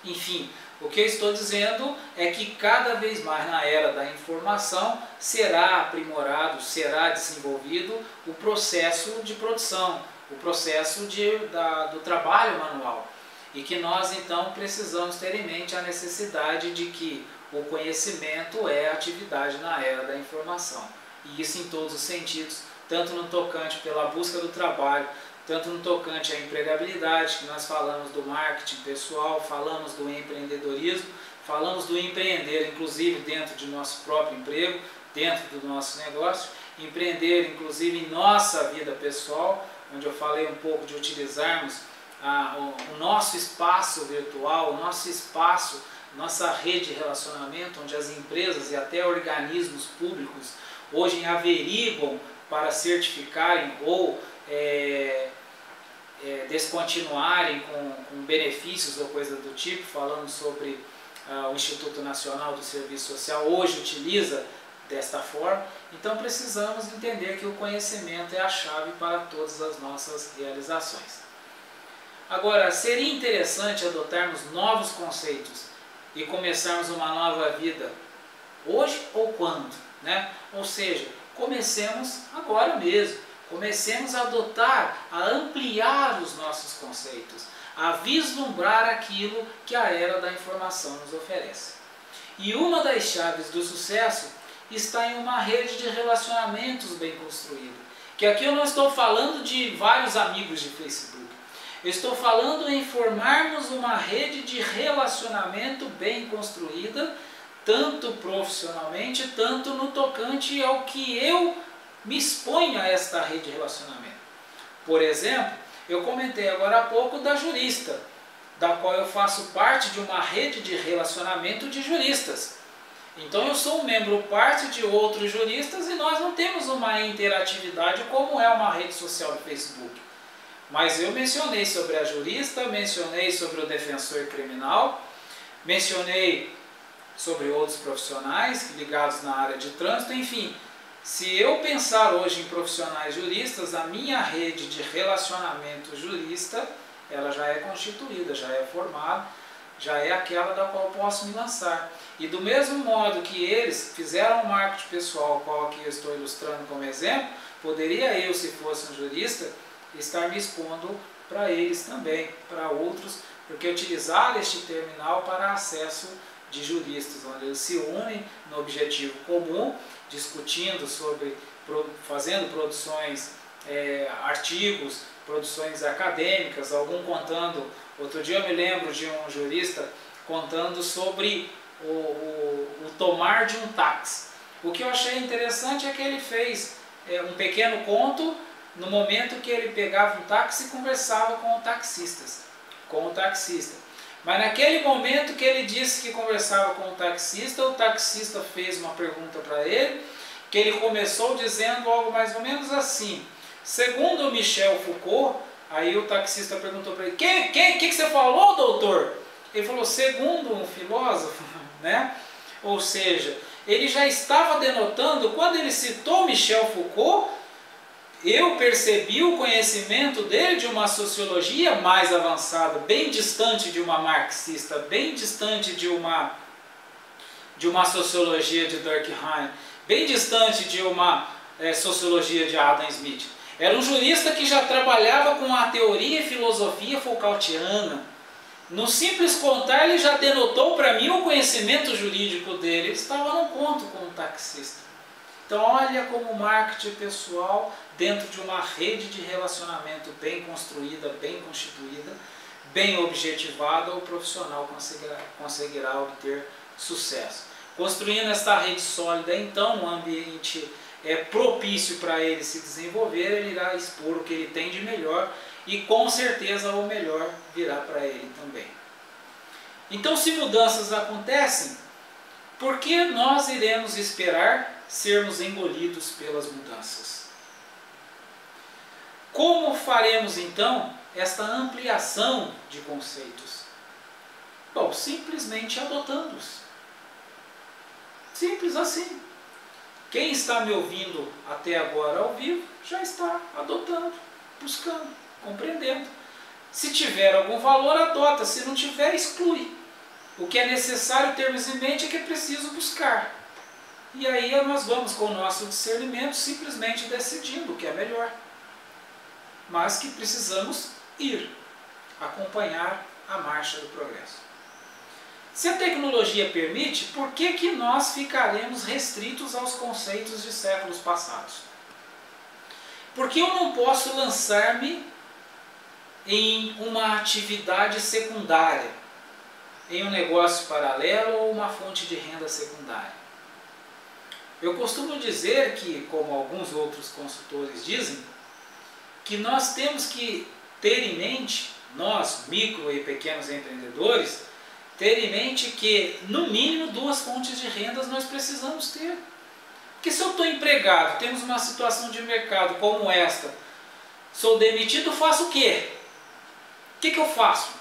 Enfim, o que eu estou dizendo é que cada vez mais na era da informação será aprimorado, será desenvolvido o processo de produção, o processo do trabalho manual. E que nós então precisamos ter em mente a necessidade de que o conhecimento é atividade na era da informação. E isso em todos os sentidos, tanto no tocante pela busca do trabalho, tanto no tocante à empregabilidade, que nós falamos do marketing pessoal, falamos do empreendedorismo, falamos do empreender, inclusive dentro de nosso próprio emprego, dentro do nosso negócio, empreender inclusive em nossa vida pessoal, onde eu falei um pouco de utilizarmos o nosso espaço virtual, o nosso espaço, nossa rede de relacionamento, onde as empresas e até organismos públicos hoje averiguam para certificarem ou descontinuarem com benefícios ou coisa do tipo, falando sobre o Instituto Nacional do Serviço Social, hoje utiliza desta forma. Então precisamos entender que o conhecimento é a chave para todas as nossas realizações. Agora, seria interessante adotarmos novos conceitos e começarmos uma nova vida hoje ou quando, né? Ou seja, comecemos agora mesmo, comecemos a adotar, a ampliar os nossos conceitos, a vislumbrar aquilo que a era da informação nos oferece. E uma das chaves do sucesso está em uma rede de relacionamentos bem construída, que aqui eu não estou falando de vários amigos de Facebook, eu estou falando em formarmos uma rede de relacionamento bem construída, tanto profissionalmente, tanto no tocante ao que eu me exponho a esta rede de relacionamento. Por exemplo, eu comentei agora há pouco da jurista, da qual eu faço parte de uma rede de relacionamento de juristas. Então eu sou um membro parte de outros juristas e nós não temos uma interatividade como é uma rede social do Facebook. Mas eu mencionei sobre a jurista, mencionei sobre o defensor criminal, mencionei sobre outros profissionais ligados na área de trânsito, enfim. Se eu pensar hoje em profissionais juristas, a minha rede de relacionamento jurista, ela já é constituída, já é formada, já é aquela da qual posso me lançar. E do mesmo modo que eles fizeram o marketing pessoal, qual aqui eu estou ilustrando como exemplo, poderia eu, se fosse um jurista, estar me expondo para eles também, para outros, porque utilizar este terminal para acesso de juristas, onde eles se unem no objetivo comum, discutindo sobre, fazendo produções, artigos, produções acadêmicas, algum contando. Outro dia eu me lembro de um jurista contando sobre o tomar de um táxi. O que eu achei interessante é que ele fez um pequeno conto no momento que ele pegava um táxi e conversava com o taxista. Mas naquele momento que ele disse que conversava com o taxista fez uma pergunta para ele, que ele começou dizendo algo mais ou menos assim. Segundo Michel Foucault, aí o taxista perguntou para ele, que você falou, doutor? Ele falou, segundo um filósofo, né? Ou seja, ele já estava denotando, quando ele citou Michel Foucault, eu percebi o conhecimento dele de uma sociologia mais avançada, bem distante de uma marxista, bem distante de uma sociologia de Durkheim, bem distante de uma sociologia de Adam Smith. Era um jurista que já trabalhava com a teoria e filosofia Foucaultiana. No simples contar, ele já denotou para mim o conhecimento jurídico dele. Ele estava num ponto com o taxista. Então olha como o marketing pessoal, dentro de uma rede de relacionamento bem construída, bem constituída, bem objetivada, o profissional conseguirá obter sucesso. Construindo esta rede sólida, então, um ambiente propício para ele se desenvolver, ele irá expor o que ele tem de melhor e com certeza o melhor virá para ele também. Então, se mudanças acontecem, por que nós iremos esperar sermos engolidos pelas mudanças? Como faremos então esta ampliação de conceitos? Bom, simplesmente adotando-os. Simples assim. Quem está me ouvindo até agora ao vivo já está adotando, buscando, compreendendo. Se tiver algum valor, adota. Se não tiver, exclui. O que é necessário termos em mente é que é preciso buscar. E aí nós vamos com o nosso discernimento simplesmente decidindo o que é melhor. Mas que precisamos ir, acompanhar a marcha do progresso. Se a tecnologia permite, por que nós ficaremos restritos aos conceitos de séculos passados? Porque eu não posso lançar-me em uma atividade secundária, em um negócio paralelo ou uma fonte de renda secundária. Eu costumo dizer que, como alguns outros consultores dizem, que nós temos que ter em mente, nós, micro e pequenos empreendedores, ter em mente que, no mínimo, 2 fontes de rendas nós precisamos ter. Porque se eu estou empregado, temos uma situação de mercado como esta, sou demitido, faço o quê? O que eu faço?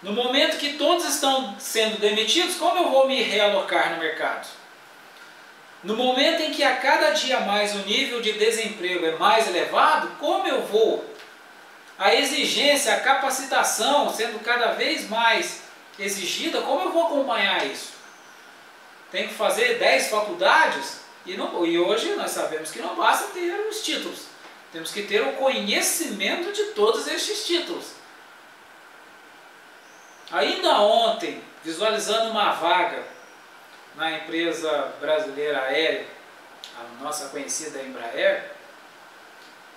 No momento que todos estão sendo demitidos, como eu vou me realocar no mercado? No momento em que a cada dia mais o nível de desemprego é mais elevado, como eu vou? A exigência, a capacitação sendo cada vez mais exigida, como eu vou acompanhar isso? Tenho que fazer 10 faculdades? E hoje nós sabemos que não basta ter os títulos. Temos que ter o conhecimento de todos estes títulos. Ainda ontem, visualizando uma vaga na empresa brasileira aérea, a nossa conhecida Embraer,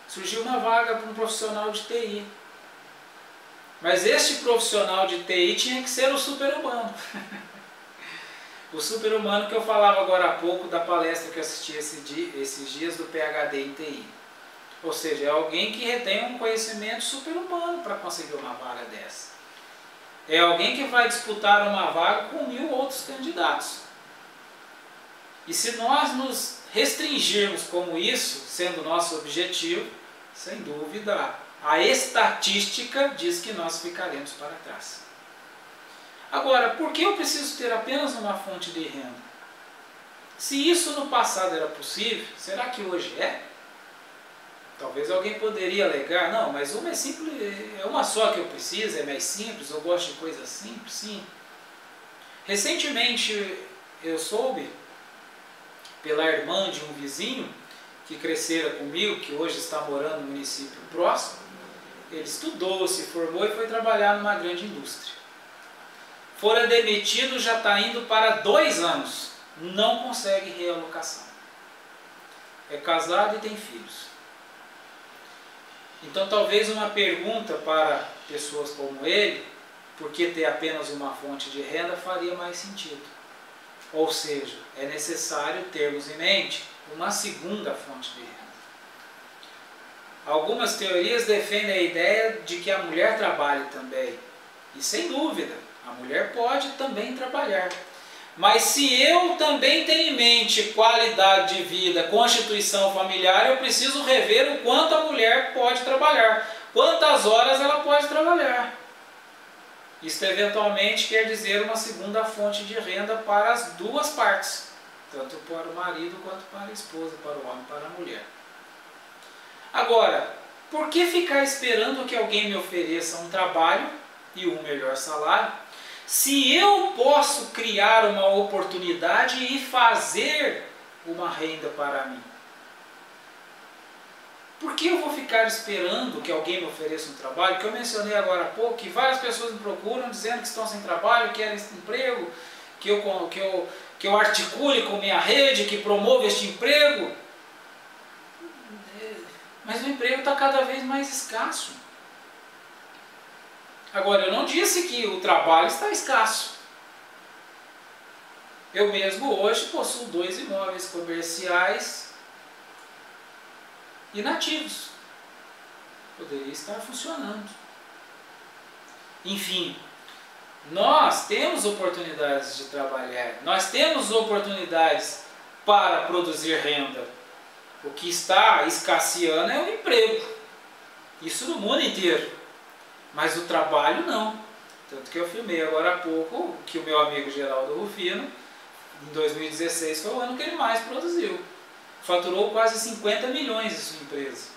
surgiu uma vaga para um profissional de TI. Mas este profissional de TI tinha que ser o super-humano. O super-humano que eu falava agora há pouco da palestra que eu assisti esses dias do PhD em TI. Ou seja, é alguém que retém um conhecimento super-humano para conseguir uma vaga dessa. É alguém que vai disputar uma vaga com 1000 outros candidatos. E se nós nos restringirmos como isso, sendo nosso objetivo, sem dúvida, a estatística diz que nós ficaremos para trás. Agora, por que eu preciso ter apenas uma fonte de renda? Se isso no passado era possível, será que hoje é? Talvez alguém poderia alegar, não, mas uma é simples, é uma só que eu preciso, é mais simples, eu gosto de coisas simples, sim. Recentemente eu soube, pela irmã de um vizinho, que crescera comigo, que hoje está morando no município próximo, ele estudou, se formou e foi trabalhar numa grande indústria. Fora demitido, já está indo para 2 anos, não consegue realocação. É casado e tem filhos. Então talvez uma pergunta para pessoas como ele, por que ter apenas uma fonte de renda, faria mais sentido. Ou seja, é necessário termos em mente uma segunda fonte de renda. Algumas teorias defendem a ideia de que a mulher trabalhe também E sem dúvida, a mulher pode também trabalhar. Mas se eu também tenho em mente qualidade de vida, constituição familiar, eu preciso rever o quanto a mulher pode trabalhar, quantas horas ela pode trabalhar. Isto eventualmente quer dizer uma segunda fonte de renda para as duas partes, tanto para o marido quanto para a esposa, para o homem e para a mulher. Agora, por que ficar esperando que alguém me ofereça um trabalho e um melhor salário, se eu posso criar uma oportunidade e fazer uma renda para mim? Por que eu vou ficar esperando que alguém me ofereça um trabalho? Que eu mencionei agora há pouco, que várias pessoas me procuram dizendo que estão sem trabalho, querem esse emprego, que eu articule com minha rede, que promova este emprego. Mas o emprego está cada vez mais escasso. Agora, eu não disse que o trabalho está escasso. Eu mesmo hoje possuo 2 imóveis comerciais inativos. Poderia estar funcionando. Enfim, nós temos oportunidades de trabalhar, nós temos oportunidades para produzir renda. O que está escasseando é o emprego. Isso no mundo inteiro. Mas o trabalho não. Tanto que eu afirmei agora há pouco que o meu amigo Geraldo Rufino, em 2016, foi o ano que ele mais produziu. Faturou quase 50 milhões em sua empresa.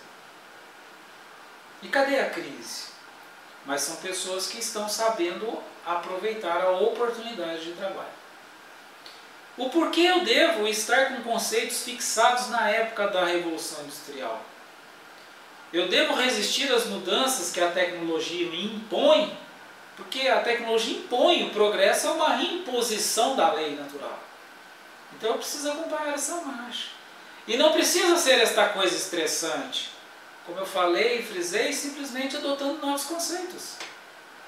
E cadê a crise? Mas são pessoas que estão sabendo aproveitar a oportunidade de trabalho. O porquê eu devo estar com conceitos fixados na época da Revolução Industrial? Eu devo resistir às mudanças que a tecnologia me impõe, porque a tecnologia impõe, o progresso é uma imposição da lei natural. Então eu preciso acompanhar essa marcha. E não precisa ser esta coisa estressante. Como eu falei e frisei, simplesmente adotando novos conceitos.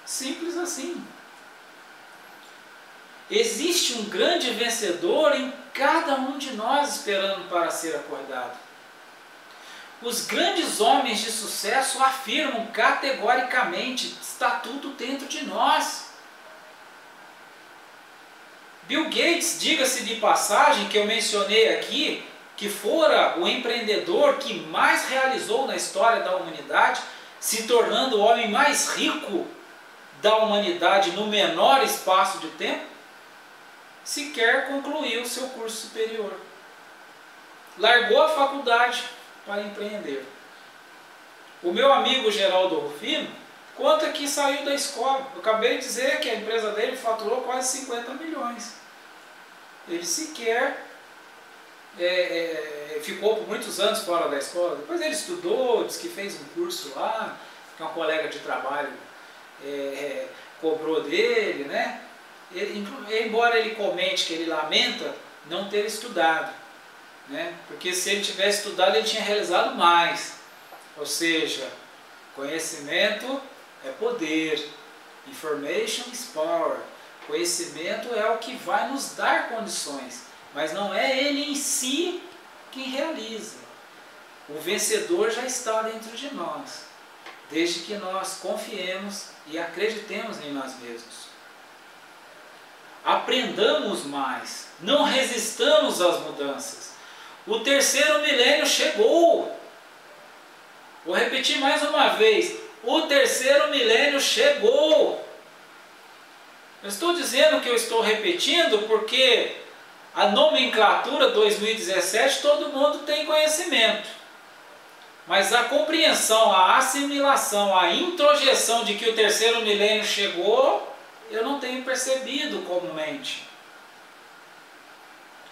Simples assim. Existe um grande vencedor em cada um de nós esperando para ser acordado. Os grandes homens de sucesso afirmam categoricamente: está tudo dentro de nós. Bill Gates, diga-se de passagem, que eu mencionei aqui, que fora o empreendedor que mais realizou na história da humanidade, se tornando o homem mais rico da humanidade no menor espaço de tempo, sequer concluiu seu curso superior. Largou a faculdade para empreender. O meu amigo Geraldo Rufino conta que saiu da escola. Eu acabei de dizer que a empresa dele faturou quase 50 milhões. Ele sequer ficou por muitos anos fora da escola. Depois ele estudou, disse que fez um curso lá, que uma colega de trabalho cobrou dele, né? Embora ele comente que ele lamenta não ter estudado, né? Porque se ele tivesse estudado ele tinha realizado mais. Ou seja, conhecimento é poder, information is power. Conhecimento é o que vai nos dar condições, mas não é ele em si quem realiza. O vencedor já está dentro de nós, desde que nós confiemos e acreditemos em nós mesmos. Aprendamos mais, não resistamos às mudanças. O terceiro milênio chegou. Vou repetir mais uma vez, o terceiro milênio chegou. Eu estou dizendo que eu estou repetindo porque a nomenclatura 2017 todo mundo tem conhecimento. Mas a compreensão, a assimilação, a introjeção de que o terceiro milênio chegou, eu não tenho percebido comumente.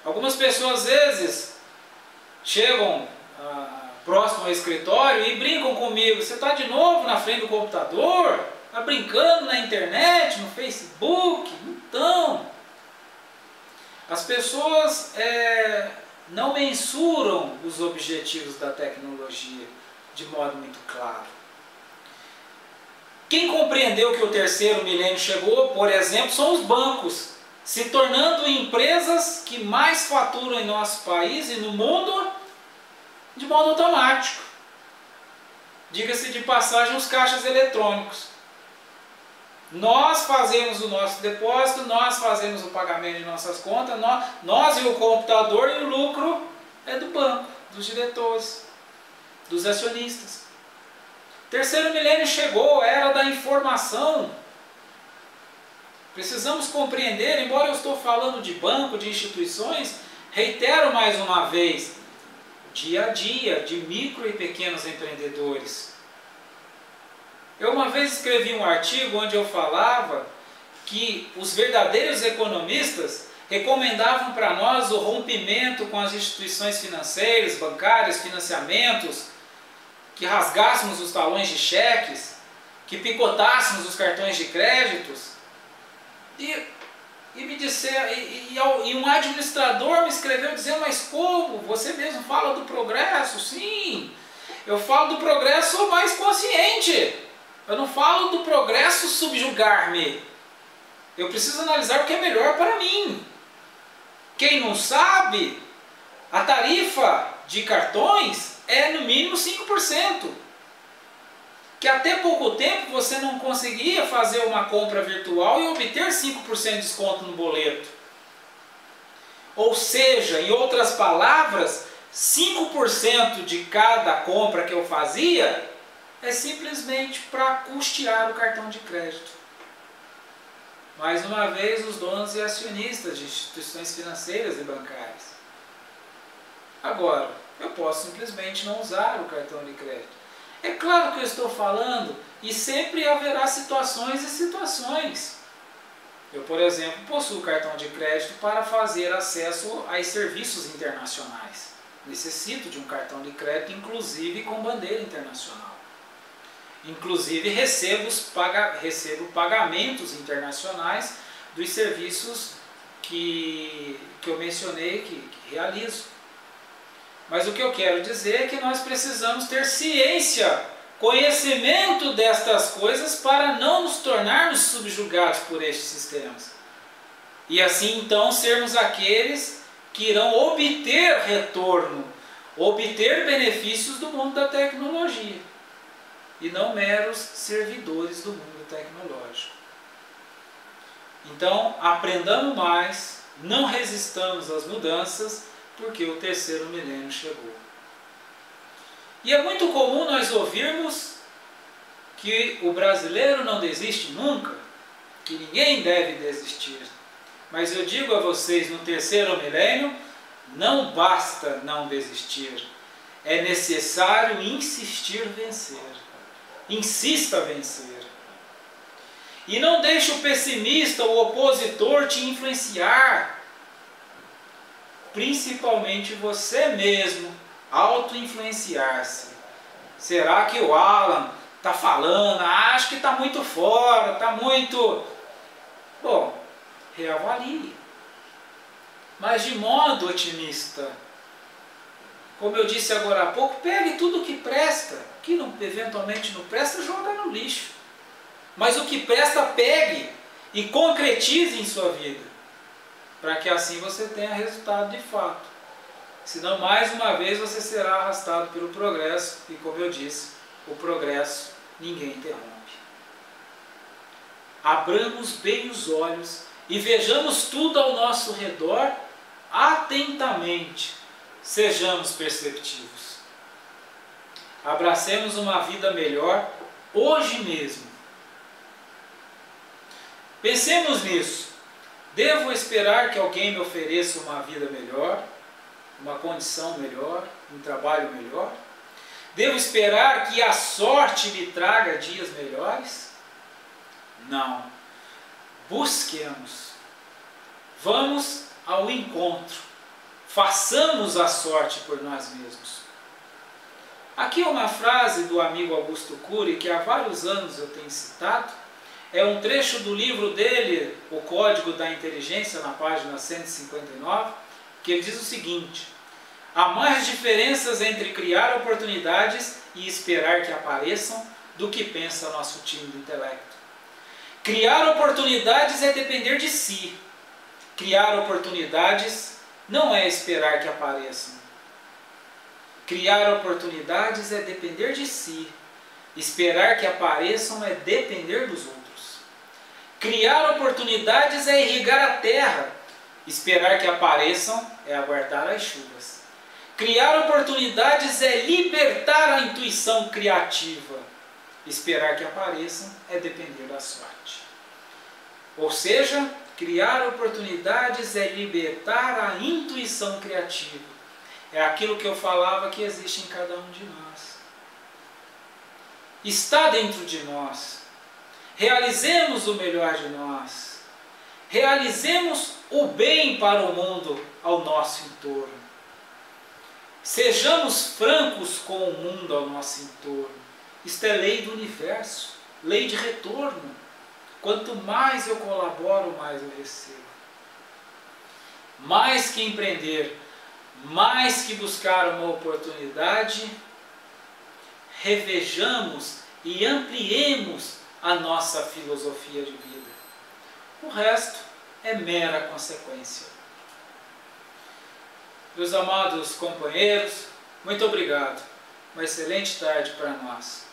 Algumas pessoas às vezes chegam próximo ao escritório e brincam comigo: você está de novo na frente do computador? Está brincando na internet, no Facebook? Então, as pessoas não mensuram os objetivos da tecnologia de modo muito claro. Quem compreendeu que o terceiro milênio chegou, por exemplo, são os bancos, se tornando empresas que mais faturam em nosso país e no mundo de modo automático. Diga-se de passagem, os caixas eletrônicos. Nós fazemos o nosso depósito, nós fazemos o pagamento de nossas contas, nós e o computador, e o lucro é do banco, dos diretores, dos acionistas. Terceiro milênio chegou, era da informação. Precisamos compreender, embora eu estou falando de banco, de instituições, reitero mais uma vez, dia a dia, de micro e pequenos empreendedores. Eu uma vez escrevi um artigo onde eu falava que os verdadeiros economistas recomendavam para nós o rompimento com as instituições financeiras, bancárias, financiamentos, que rasgássemos os talões de cheques, que picotássemos os cartões de créditos. E um administrador me escreveu dizendo: mas como? Você mesmo fala do progresso? Sim, eu falo do progresso mais consciente. Eu não falo do progresso subjugar-me. Eu preciso analisar o que é melhor para mim. Quem não sabe, a tarifa de cartões é no mínimo 5%. Que até pouco tempo você não conseguia fazer uma compra virtual e obter 5% de desconto no boleto. Ou seja, em outras palavras, 5% de cada compra que eu fazia é simplesmente para custear o cartão de crédito. Mais uma vez, os donos e acionistas de instituições financeiras e bancárias. Agora, eu posso simplesmente não usar o cartão de crédito. É claro que eu estou falando, e sempre haverá situações e situações. Eu, por exemplo, possuo cartão de crédito para fazer acesso a serviços internacionais. Necessito de um cartão de crédito, inclusive com bandeira internacional. Inclusive recebo pagamentos internacionais dos serviços que eu mencionei que realizo. Mas o que eu quero dizer é que nós precisamos ter ciência, conhecimento destas coisas para não nos tornarmos subjugados por estes sistemas. E assim então sermos aqueles que irão obter retorno, obter benefícios do mundo da tecnologia. E não meros servidores do mundo tecnológico. Então, aprendamos mais, não resistamos às mudanças, porque o terceiro milênio chegou. E é muito comum nós ouvirmos que o brasileiro não desiste nunca, que ninguém deve desistir. Mas eu digo a vocês, no terceiro milênio, não basta não desistir. É necessário insistir vencer. Insista a vencer. E não deixe o pessimista, o opositor te influenciar. Principalmente você mesmo, auto-influenciar-se. Será que o Alan está falando? Acho que está muito fora, está muito... Bom, reavalie. Mas de modo otimista. Como eu disse agora há pouco, pegue tudo o que presta. O que eventualmente não presta, joga no lixo. Mas o que presta, pegue e concretize em sua vida. Para que assim você tenha resultado de fato. Senão, mais uma vez, você será arrastado pelo progresso. E como eu disse, o progresso ninguém interrompe. Abramos bem os olhos e vejamos tudo ao nosso redor atentamente. Sejamos perceptivos. Abracemos uma vida melhor hoje mesmo. Pensemos nisso. Devo esperar que alguém me ofereça uma vida melhor, uma condição melhor, um trabalho melhor? Devo esperar que a sorte me traga dias melhores? Não. Busquemos. Vamos ao encontro. Façamos a sorte por nós mesmos. Aqui é uma frase do amigo Augusto Cury, que há vários anos eu tenho citado. É um trecho do livro dele, O Código da Inteligência, na página 159, que ele diz o seguinte: há mais diferenças entre criar oportunidades e esperar que apareçam do que pensa nosso tímido intelecto. Criar oportunidades é depender de si. Criar oportunidades não é esperar que apareçam. Criar oportunidades é depender de si. Esperar que apareçam é depender dos outros. Criar oportunidades é irrigar a terra. Esperar que apareçam é aguardar as chuvas. Criar oportunidades é libertar a intuição criativa. Esperar que apareçam é depender da sorte. Ou seja, criar oportunidades é libertar a intuição criativa. É aquilo que eu falava que existe em cada um de nós. Está dentro de nós. Realizemos o melhor de nós. Realizemos o bem para o mundo ao nosso entorno. Sejamos francos com o mundo ao nosso entorno. Isto é lei do universo, lei de retorno. Quanto mais eu colaboro, mais eu recebo. Mais que empreender, mais que buscar uma oportunidade, revejamos e ampliemos a nossa filosofia de vida. O resto é mera consequência. Meus amados companheiros, muito obrigado. Uma excelente tarde para nós.